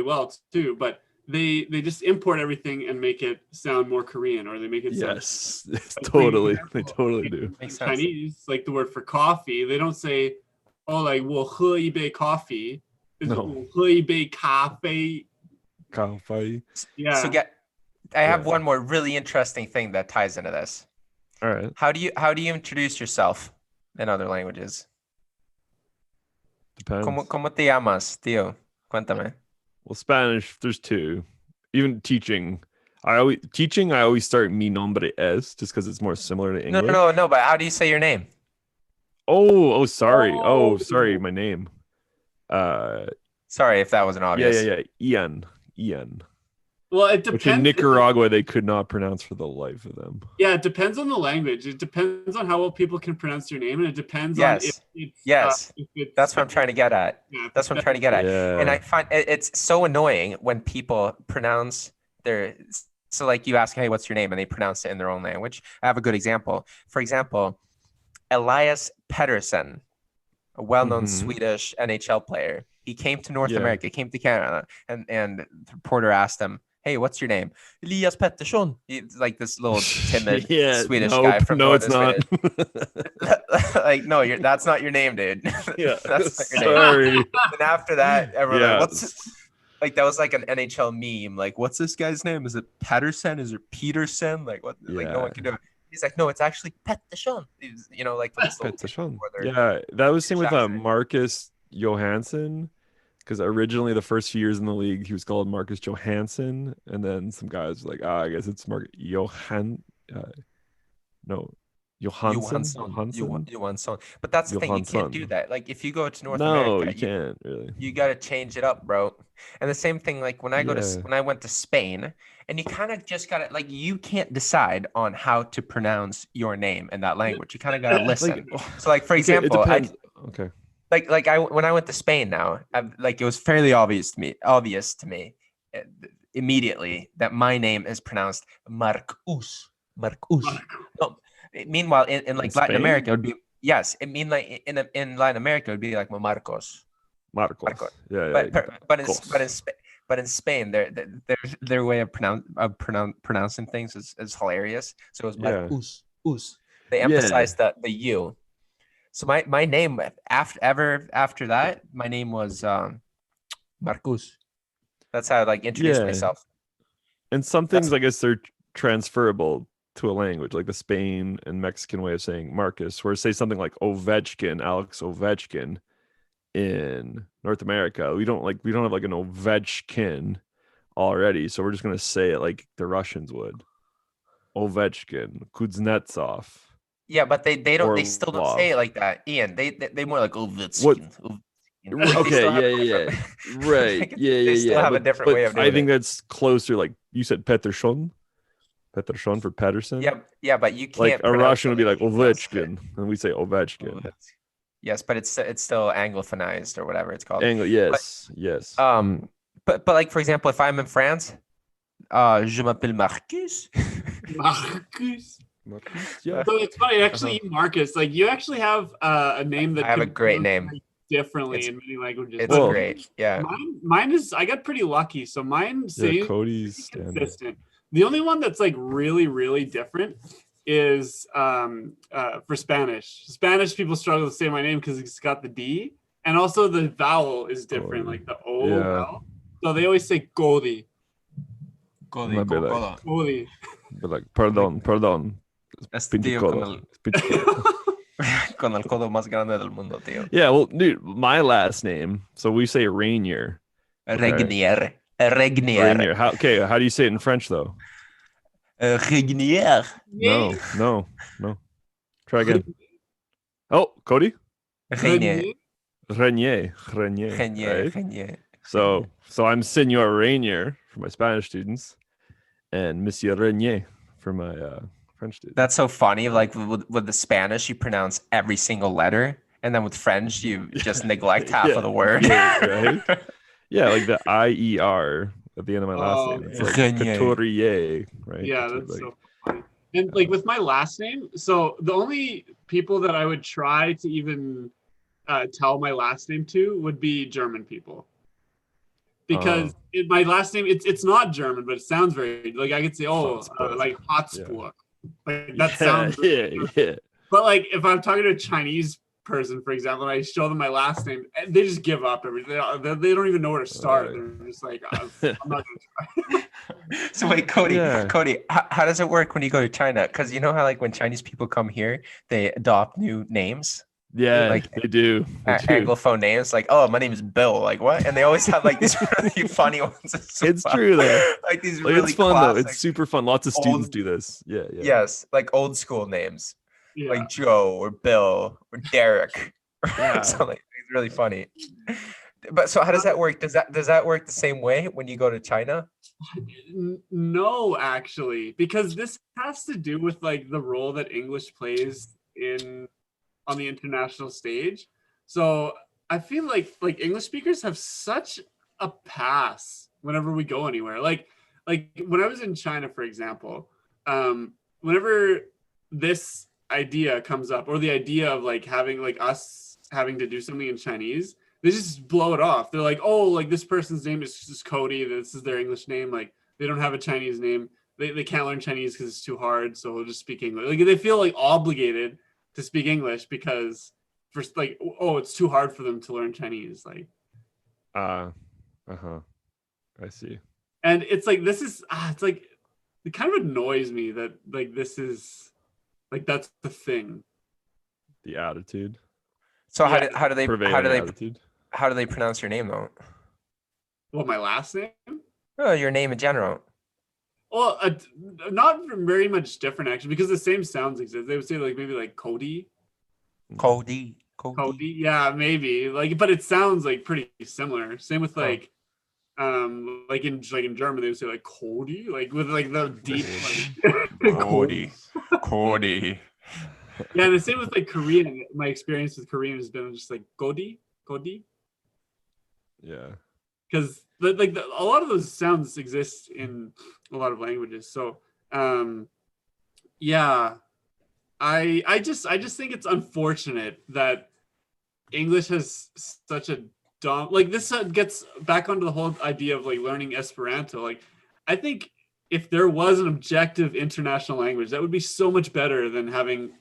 well too, but they just import everything and make it sound more Korean, or they make it sound totally. example, They totally do. in Chinese, like the word for coffee, they don't say, oh, like 我喝一杯 coffee. It's No. 我喝一杯咖啡. Coffee. Yeah. So I have one more really interesting thing that ties into this. All right. How do you introduce yourself in other languages? Depends. ¿Cómo te llamas, tío? Cuéntame. Well, Spanish, there's two. Even teaching. I always start mi nombre es, just because it's more similar to English. No, but how do you say your name? Sorry. Oh. Sorry, my name. Sorry if that wasn't obvious. Yeah. Ian. Well, it depends. Which in Nicaragua they could not pronounce for the life of them. Yeah, it depends on the language. It depends on how well people can pronounce your name, and it depends on if it's That's what I'm trying to get at. Yeah, That's what I'm trying to get at. Yeah. And I find it's so annoying when people pronounce so like you ask, hey, what's your name? And they pronounce it in their own language. I have a good example. For example, Elias Patterson, a well-known Swedish NHL player. He came to North America, came to Canada, and the reporter asked him, hey, what's your name? Elias Patterson. He's like this little timid Swedish guy from Northern Sweden. No, that's not your name, dude. Yeah, that's not your sorry. name. And after that, everyone like that was like an NHL meme. Like, what's this guy's name? Is it Patterson? Is it Peterson? Like what? Like no one can do it. He's like, no, it's actually Pettersson. Like Pettersson. Yeah, that was same with Marcus Johansson. Because originally the first few years in the league, he was called Marcus Johansson, and then some guys were like, I guess it's Johansson. But that's the thing, you can't do that. Like if you go to North America, America, you can't really. You got to change it up, bro. And the same thing, like when I went to Spain, and you kind of just got to like you can't decide on how to pronounce your name in that language. You kind of got to listen. So like for example, when I went to Spain now, it was fairly obvious to me immediately that my name is pronounced Marcus. No, meanwhile, in like Latin America, it would be in Latin America, it would be like Marcos. Yeah. But in Spain, their way of pronouncing things is hilarious. So it was Marcus. They emphasized the U. So my name after that, my name was Marcus. That's how I like introduced myself. And some things, I guess, they're transferable to a language, like the Spain and Mexican way of saying Marcus, where say something like Ovechkin, Alex Ovechkin in North America. We don't have like an Ovechkin already, so we're just gonna say it like the Russians would. Ovechkin, Kuznetsov. Yeah, but they still don't say it like that, Ian. They more like Ovechkin. Okay, yeah. Right. They still have a different way of doing it. I think that's closer, like you said, Pettersson for Patterson. Yeah, but you can't. Like a Russian would be like Ovechkin, and we say Ovechkin. Yes, but it's still Anglophonized or whatever it's called. Yes. But like for example, if I'm in France, je m'appelle Marcus. Marcus. Yeah. So it's funny, actually, Marcus. Like you actually have a name that I have a great name. differently in many languages. It's great. Yeah. Mine is, I got pretty lucky. So mine stays Cody's consistent. The only one that's like really, really different is for Spanish. Spanish people struggle to say my name because it's got the D. And also the vowel is different, like the O vowel. So they always say Cody. Cody. But like, perdón. Con el codo más grande del mundo, tío. Yeah, well, dude, my last name. So we say Rainier. Regnier. How do you say it in French though? Regnier. No. Try again. Oh, Cody? Regnier. Renier. Right? So I'm Senor Rainier for my Spanish students, and Monsieur Renier for my French students. That's so funny. Like with the Spanish, you pronounce every single letter, and then with French, you just neglect half of the word. Right? Yeah, like the IER at the end of my last name. It's like Couturier, right? Yeah, that's so funny. And like with my last name, so the only people that I would try to even tell my last name to would be German people, because my last name it's not German, but it sounds very like I could say like Hotspur, like that sounds yeah. But like if I'm talking to a Chinese person, for example, and I show them my last name, they just give up everything. They don't even know where to start. They're just like, I'm not gonna try. So wait, Cody, how does it work when you go to China? Because you know how like when Chinese people come here, they adopt new names. Yeah, like they do. Anglophone names, like, oh, my name is Bill. Like, what? And they always have like these really funny ones. It's true though. Like these like, really it's fun classic, though. It's super fun. Lots of students do this. Yeah. Yes, like old school names, like Joe or Bill or Derek. Something. It's really funny. But so how does that work? Does that work the same way when you go to China? No, actually, because this has to do with like the role that English plays on the international stage. So I feel like English speakers have such a pass whenever we go anywhere. Like when I was in China, for example, whenever this idea comes up, or the idea of like having like us having to do something in Chinese, they just blow it off. They're like, oh, like this person's name is just Cody. This is their English name. Like they don't have a Chinese name. They can't learn Chinese because it's too hard. So we'll just speak English. Like they feel like obligated to speak English because it's too hard for them to learn Chinese. Like, I see. And it's like, this is, it's like, it kind of annoys me that like, this is like, that's the thing. The attitude. So how do they pronounce your name though? Well, my last name? Oh, your name in general. Well, not very much different actually, because the same sounds exist. They would say like maybe like Cody. Yeah, maybe like, but it sounds like pretty similar. Same with like, like in German they would say like Cody, like with like the deep like, Cody. Yeah, and the same with like Korean. My experience with Korean has been just like Cody. Yeah. Because a lot of those sounds exist in a lot of languages. So, yeah, I just think it's unfortunate that English has such a dumb, like this gets back onto the whole idea of like learning Esperanto. Like, I think if there was an objective international language, that would be so much better than having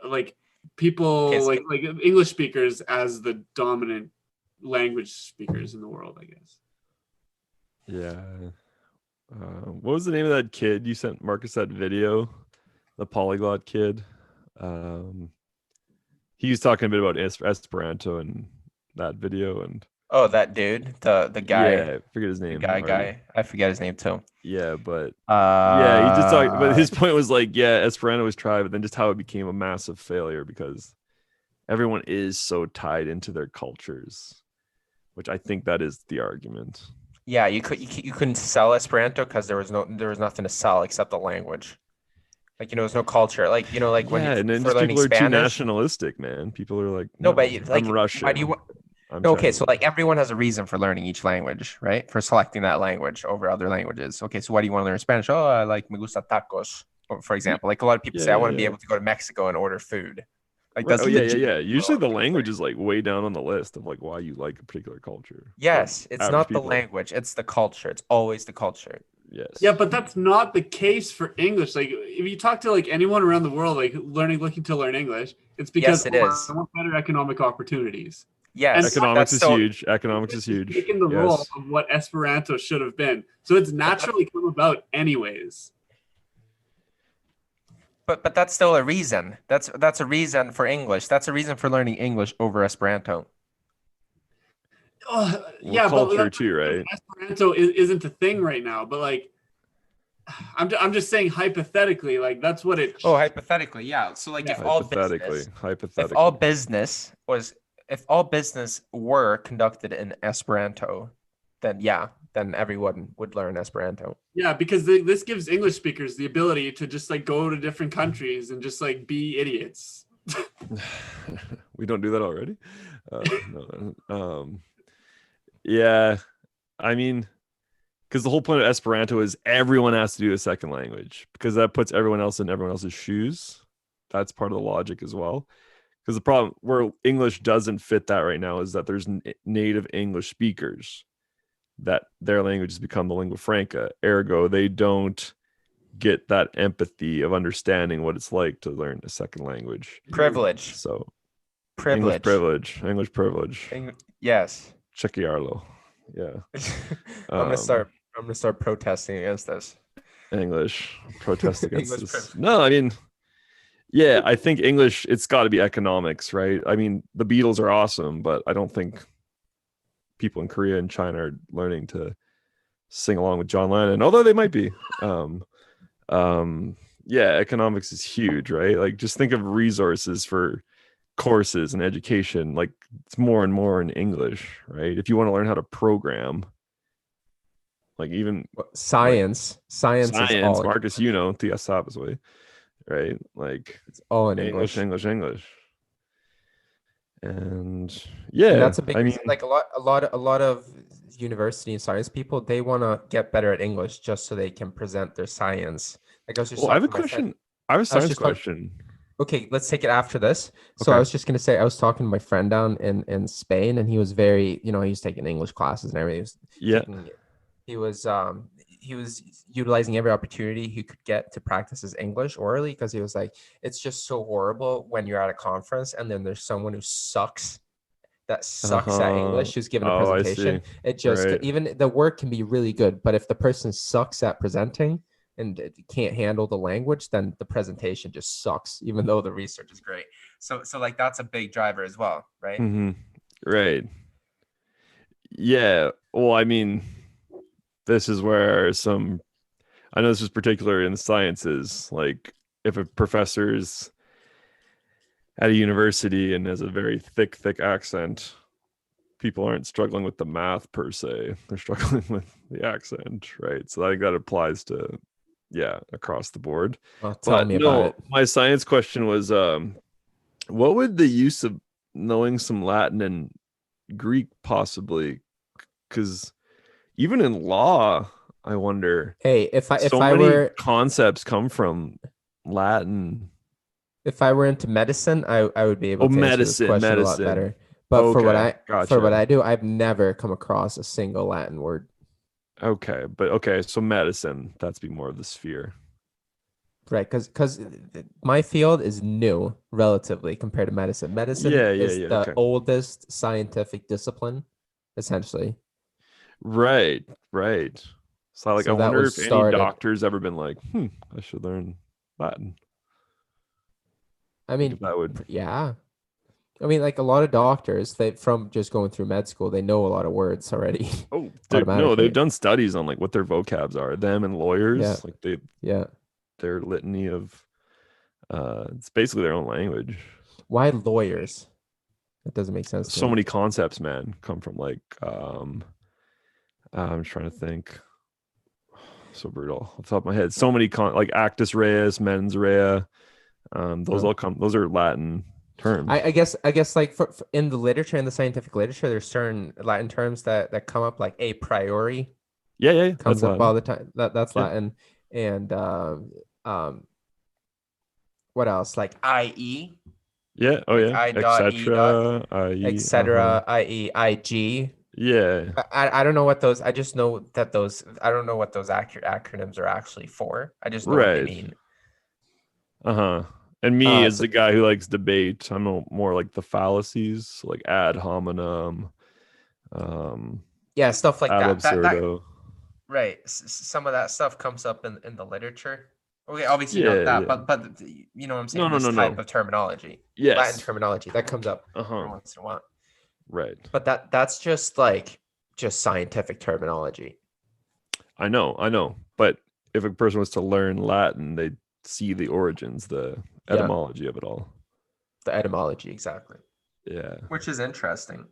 like people like English speakers as the dominant language speakers in the world, I guess. Yeah. What was the name of that kid you sent Marcus that video? The polyglot kid. He was talking a bit about Esperanto in that video, and that dude, the guy. Yeah, I forget his name. Guy. I forget his name too. Yeah, but he just talked. But his point was like, Esperanto was tried, but then just how it became a massive failure because everyone is so tied into their cultures, which I think that is the argument. Yeah, you couldn't sell Esperanto because there was nothing to sell except the language. Like, there's no culture. Like, like when and then for learning people are Spanish, too nationalistic, man. People are like, no, but like, I'm Russian. Why do you? Okay, so like everyone has a reason for learning each language, right? For selecting that language over other languages. Okay, so why do you want to learn Spanish? Oh, I like me gusta tacos, for example. Like a lot of people say, I want to be able to go to Mexico and order food. Like Right. that's Oh yeah, legit. yeah. Usually the language is like way down on the list of like why you like a particular culture. Yes, it's Average not the people. language, it's the culture. It's always the culture. Yes. Yeah, but that's not the case for English. Like if you talk to like anyone around the world, like looking to learn English, it's because Yes, it is. I want better economic opportunities. Yes, Economics that's is so. huge. Economics is huge. Taking the role Yes. of what Esperanto should have been. So it's naturally come about anyways. But that's still a reason. That's a reason for English. That's a reason for learning English over Esperanto. Yeah, culture but too, right? Esperanto isn't a thing right now. But like, I'm just saying hypothetically, like that's what it. Oh, hypothetically, yeah. So like, Yeah. Hypothetically. if all business was, if all business were conducted in Esperanto, then yeah, then everyone would learn Esperanto. Yeah, because this gives English speakers the ability to just like go to different countries and just like be idiots. We don't do that already. No. Yeah, I mean, because the whole point of Esperanto is everyone has to do a second language because that puts everyone else in everyone else's shoes. That's part of the logic as well. Because the problem where English doesn't fit that right now is that there's native English speakers that their language has become the lingua franca. Ergo, they don't get that empathy of understanding what it's like to learn a second language. Privilege. So Privilege. English privilege. Yes. Cecchiarlo. Yeah. I'm gonna start protesting against this. English protest against English this. privilege. No, I mean, yeah, I think English, it's got to be economics, right? I mean, the Beatles are awesome, but I don't think people in Korea and China are learning to sing along with John Lennon, although they might be. Yeah, economics is huge, right? Like just think of resources for courses and education, like it's more and more in English, right? If you want to learn how to program, like even science is all Marcus, Tia Sabas way, right? Like it's all in English. English. And yeah, and that's a big, I mean, like a lot of university and science people, they want to get better at English just so they can present their science. Like I was just I have a question. I have a science question. Okay, let's take it after this. So Okay. I was just gonna say, I was talking to my friend down in Spain, and he was very, he's taking English classes and everything. He was utilizing every opportunity he could get to practice his English orally, because he was like, it's just so horrible when you're at a conference and then there's someone who sucks at English who's giving a presentation. It just even the work can be really good, but if the person sucks at presenting and can't handle the language, then the presentation just sucks, even though the research is great. So like that's a big driver as well, right? Mm-hmm. Right. Yeah. Well, I mean, this is where I know this is particular in the sciences, like if a professor's at a university and has a very thick accent, people aren't struggling with the math per se. They're struggling with the accent, right? So I think that applies to, across the board. Tell me about it. My science question was, what would the use of knowing some Latin and Greek possibly? Because even in law, I wonder. Hey, if so I many were concepts come from Latin. If I were into medicine, I would be able to answer this question a lot better. But for what I do, I've never come across a single Latin word. Okay, so medicine, that's be more of the sphere. Right, because my field is new relatively compared to medicine. Medicine is the oldest scientific discipline, essentially. Right. So I wonder if any doctor's ever been like, I should learn Latin. I mean, that would, yeah. I mean, like a lot of doctors, from just going through med school, they know a lot of words already. Oh, no, they've done studies on like what their vocabs are. Them and lawyers, their litany of, it's basically their own language. Why lawyers? That doesn't make sense. So many concepts, man, come from like, I'm trying to think. So brutal off the top of my head. So many like actus reus, mens rea. Those are Latin terms. I guess like for in the literature, in the scientific literature, there's certain Latin terms that come up, like a priori. Yeah. Comes up all the time. That's Latin. And what else? Like i.e. Yeah. Oh like yeah. I dot E dot, Etc. I.e. etc. I.e. IG. Yeah. I don't know what those. I just know that those. I don't know what those acronyms are actually for. I just know what they Right. mean. Uh-huh. And me as So the guy who likes debate, I'm more like the fallacies, like ad hominem, yeah, stuff like ad that. That absurdo. right. Some of that stuff comes up in the literature. Okay, obviously not Yeah, that, yeah. but you know what I'm No, saying. no, This no, type no. of terminology, Latin Yes. terminology, that comes up every Uh-huh. once in a while. Right. But that's just scientific terminology. I know. But if a person was to learn Latin, they'd see the origins, the Yeah, etymology of it all. the etymology exactly, Yeah. which is interesting.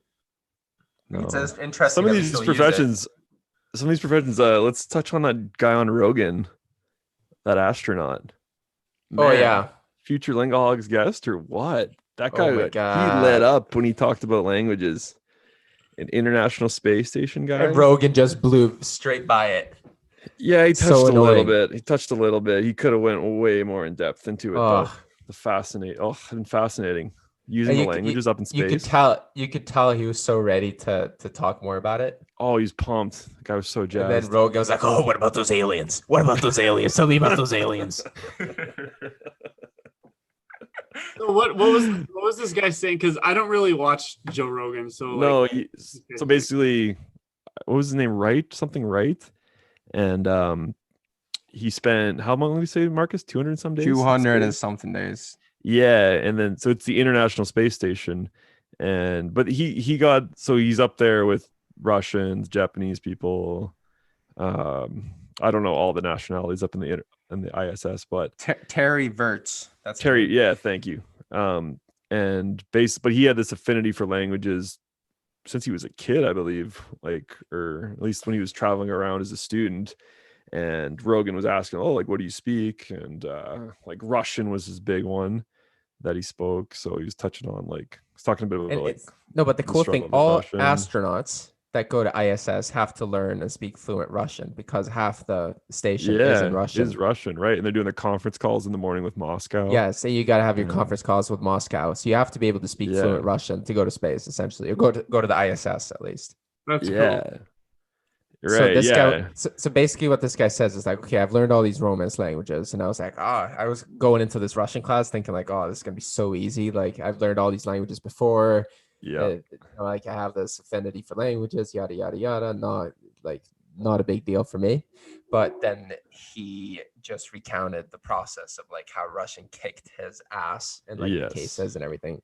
It's No. interesting that we still use it. Some of these professions, let's touch on that guy on Rogan, that astronaut. Oh Man, yeah. future Lingohog's guest or what? That Oh my guy, he lit god. up when he talked about languages. An International Space Station guy. And Rogan just blew straight by it. Yeah, he touched So a little annoying. bit. He touched a little bit. He could have went way more in depth into it though. The fascinating. Using the languages up in space. You could tell he was so ready to talk more about it. Oh, he's pumped. The guy was so jazzed. And then Rogan was like, "Oh, what about those aliens? What about those aliens? Tell me about those aliens." So what was this guy saying? Because I don't really watch Joe Rogan. So no, like, so basically, what was his name? Something right? And he spent how long did we say, Marcus? 200 some days. 200 and something days. Yeah, and then so it's the International Space Station, but he's up there with Russians, Japanese people. I don't know all the nationalities up in the ISS, but Terry Virts. That's Terry. Yeah, thank you. But he had this affinity for languages since he was a kid, I believe, or at least when he was traveling around as a student. And Rogan was asking, "Oh, like, what do you speak?" And like Russian was his big one that he spoke. So he was touching on he's talking a bit about but the cool thing, struggle with all Russian. astronauts that go to ISS have to learn and speak fluent Russian because half the station is in Russian. Is Russian, right? And they're doing the conference calls in the morning with Moscow. Yeah, so you got to have your conference calls with Moscow. So you have to be able to speak fluent Russian to go to space, essentially, or go to the ISS at least. That's cool. Right. So this guy, so basically what this guy says is like, okay, I've learned all these Romance languages, and I was like, I was going into this Russian class thinking like, oh, this is gonna be so easy. Like I've learned all these languages before. Yeah. Like I have this affinity for languages, yada yada yada. Not a big deal for me. But then he just recounted the process of like how Russian kicked his ass and the cases and everything.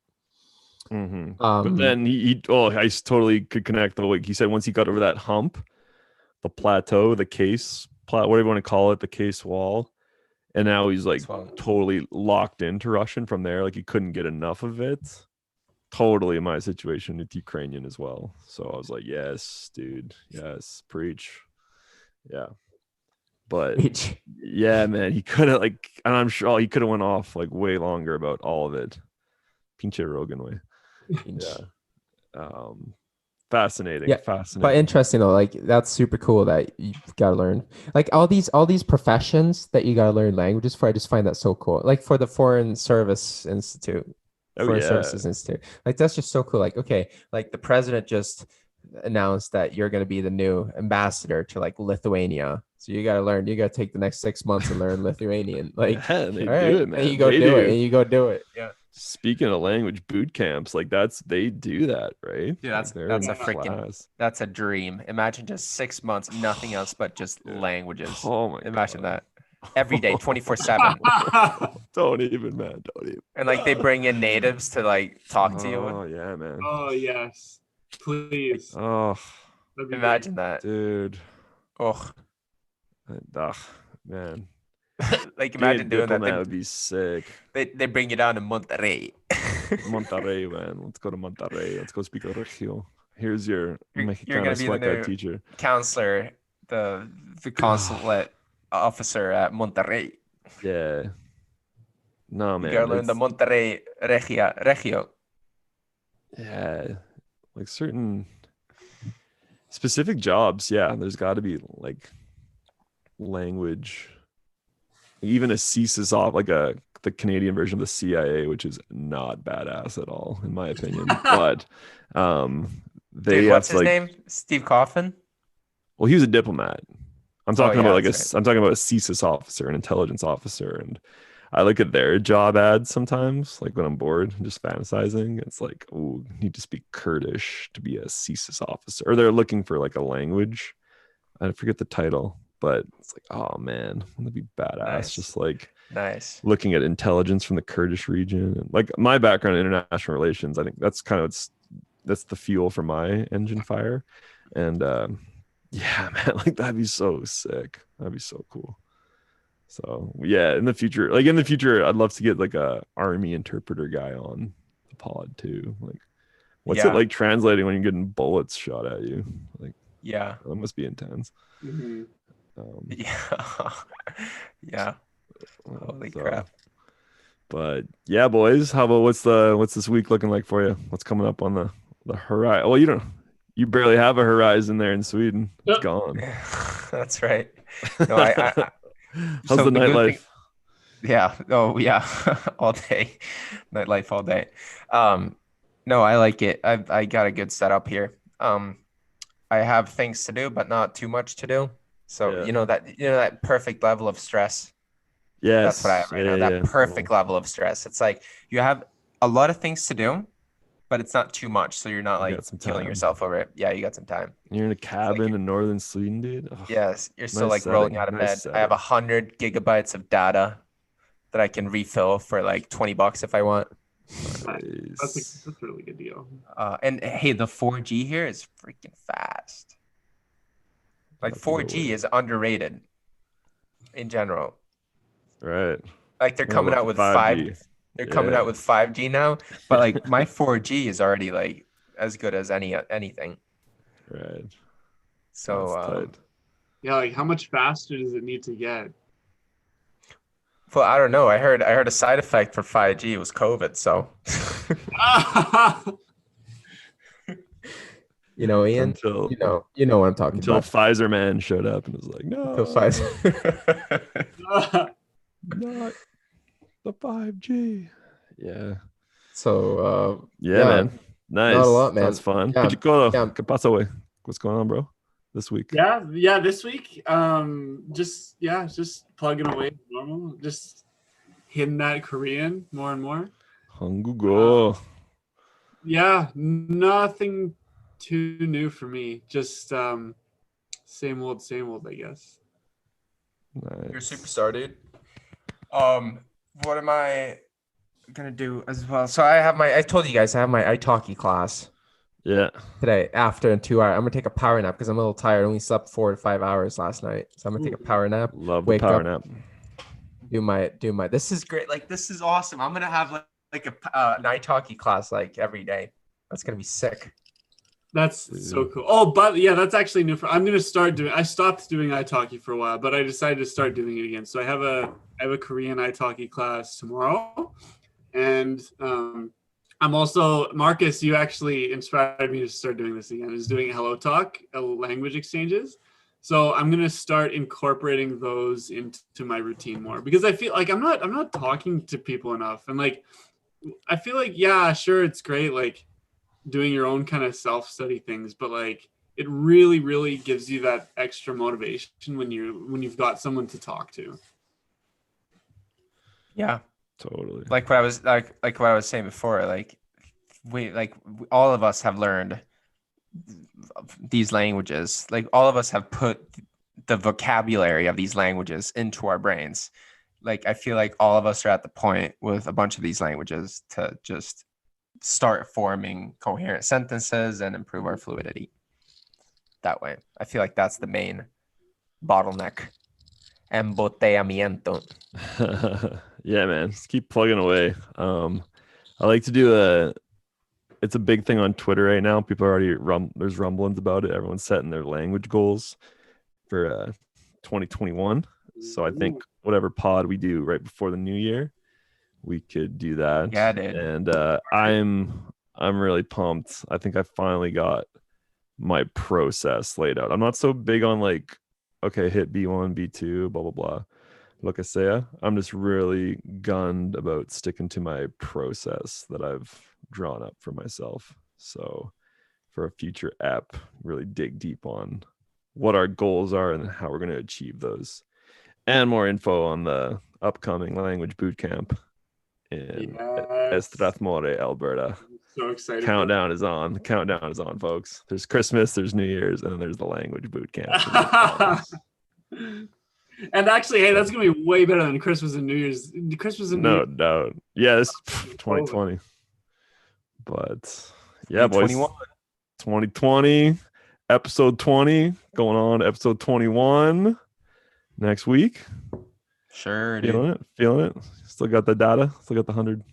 Mm-hmm. But then I totally could connect. He said once he got over that hump, the plateau, the case, whatever you want to call it, the case wall, and now he's like totally locked into Russian from there. Like he couldn't get enough of it. Totally my situation with Ukrainian as well. So I was like, yes, dude, yes, preach. Yeah. But yeah, man, he could have and I'm sure he could have went off way longer about all of it. Pinche Rogan way. Yeah. Fascinating. But interesting though, that's super cool that you've got to learn all these professions that you got to learn languages for. I just find that so cool. Like for the Foreign Services Institute, that's just so cool. Okay, the president just announced that you're going to be the new ambassador to Lithuania, so you got to take the next 6 months and learn Lithuanian. They do it, man. And you go do it. Yeah. Speaking of language boot camps, they do that, right? Yeah, that's a dream. Imagine just 6 months, nothing else but just languages. Oh my Imagine God. That every day, 24/7. Don't even, man. Don't even. And they bring in natives to talk to you. Oh yeah, man. Oh yes, please. Oh, imagine that, dude. Oh, man. Imagine doing that. That would be sick. They bring you down to Monterrey. Monterrey, man. Let's go to Monterrey. Let's go speak a Regio. Here's your Mexicana Sueca teacher. Counselor, the consulate officer at Monterrey. Yeah. No, man. You gotta learn the Monterrey Regio. Yeah. Certain specific jobs. Yeah. There's got to be language. Even a CSIS a the Canadian version of the CIA, which is not badass at all, in my opinion. But they Dude, have what's to his like, name? Steve Coffin? well, he was a diplomat. I'm talking yeah, about like that's right. I'm talking about a CSIS officer, an intelligence officer, and I look at their job ads sometimes, like when I'm bored and just fantasizing. It's like, oh, you need to speak Kurdish to be a CSIS officer, or they're looking for like a language. I forget the title, but it's like, oh man, that'd be badass. Nice. Just like Nice. looking at intelligence from the Kurdish region, and like my background in international relations, I think that's kind of that's the fuel for my engine fire, and yeah, man, like that'd be so sick. That'd be so cool. So yeah, in the future, I'd love to get like a army interpreter guy on the pod too. Like, what's it like translating when you're getting bullets shot at you? Like, yeah, that must be intense. Mm-hmm. Yeah. Yeah. Holy crap. But yeah, boys, how about what's this week looking like for you? What's coming up on the horizon? Well, you barely have a horizon there in Sweden. It's gone. That's right. No, I how's the nightlife? Yeah. Oh yeah. All day. Nightlife all day. No, I like it. I got a good setup here. I have things to do, but not too much to do. So that perfect level of stress. Yes. That's what I have right now. That perfect level of stress. It's like you have a lot of things to do, but it's not too much. So you're not like killing yourself over it. Yeah, you got some time. You're in a cabin in northern Sweden, dude. Oh, yes, you're still like rolling out of bed. I have 100 gigabytes of data that I can refill for like $20 if I want. Nice. That's a really good deal. And hey, the 4G here is freaking fast. Like 4G is underrated in general. Right. Like they're coming out with 5G. They're coming out with 5G now, but like my 4G is already like as good as anything. Right. So yeah, like how much faster does it need to get? Well, I don't know. I heard a side effect for 5G was COVID. So, Ian. You know what I'm talking about. Until Pfizer man showed up and was like, no. Until Pfizer. Not the 5G. Yeah. So yeah, man. Nice. Not a lot, man. That's fun. Yeah. ¿Qué pasa, güey? What's going on, bro? This week? Yeah, this week. Just plugging away normal. Just hitting that Korean more and more. 한국어. Yeah, nothing too new for me. Just same old, I guess. Nice. You're a superstar, dude. What am I gonna do as well? So I told you guys I have my italki class. Yeah. Today after in 2 hours, I'm gonna take a power nap because I'm a little tired. I only slept 4 to 5 hours last night, so I'm gonna take a power nap. Love the power nap. Do my. This is great. Like this is awesome. I'm gonna have like an italki class like every day. That's gonna be sick. That's so cool. Oh, but yeah, that's actually new. I'm gonna start doing. I stopped doing italki for a while, but I decided to start doing it again. So I have a Korean italki class tomorrow, and I'm also Marcus. You actually inspired me to start doing this again. Is doing Hello Talk, language exchanges. So I'm gonna start incorporating those into my routine more because I feel like I'm not talking to people enough, and like I feel like yeah, sure, it's great like doing your own kind of self-study things, but like it really gives you that extra motivation when you've got someone to talk to. Yeah, totally. Like what I was saying before, all of us have learned these languages. Like all of us have put the vocabulary of these languages into our brains. Like I feel like all of us are at the point with a bunch of these languages to just start forming coherent sentences and improve our fluidity that way. I feel like that's the main bottleneck. Embotellamiento. Yeah, man. Just keep plugging away. I like to do it's a big thing on Twitter right now. People are already there's rumblings about it. Everyone's setting their language goals for 2021. So I think whatever pod we do right before the new year, we could do that. Yeah, dude. And I'm really pumped. I think I finally got my process laid out. I'm not so big on like, okay, hit B1, B2, blah, blah, blah. lo que sea. I'm just really gunned about sticking to my process that I've drawn up for myself. So for a future app, really dig deep on what our goals are and how we're going to achieve those. And more info on the upcoming language bootcamp in Strathmore, Alberta. I'm so excited. Countdown is on. The countdown is on, folks. There's Christmas, there's New Year's, and then there's the language bootcamp. And actually, hey, that's gonna be way better than Christmas and New Year's. Christmas and New No Year's. doubt. Yeah, it's 2020. But yeah, boys. 2020, episode 20, going on episode 21 next week. Sure, dude. Feeling it. Still got the data. Still got the 100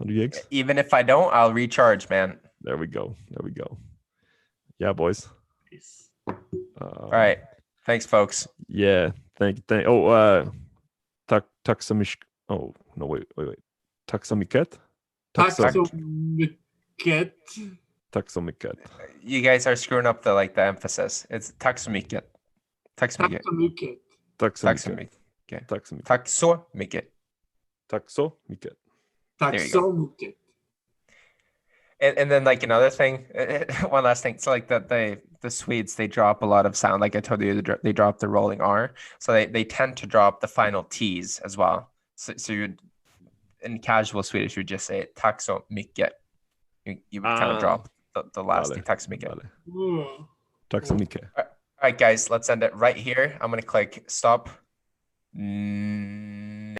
gigs. Even if I don't, I'll recharge, man. There we go. Yeah, boys. All right. Thanks, folks. Yeah. Thank. Oh, taksamish. Oh no, wait. Taksamiket. Taksamiket. You guys are screwing up the emphasis. It's taksamiket. Taksamiket. Taksamiket. Taksamiket. And then another thing, one last thing. So the Swedes, they drop a lot of sound. Like I told you, they drop the rolling R. So they tend to drop the final T's as well. So you'd, in casual Swedish, you would just say tack så mycket. You would kind of drop the last T. Tack så mycket. Tack så mycket. All right, guys, let's end it right here. I'm going to click stop.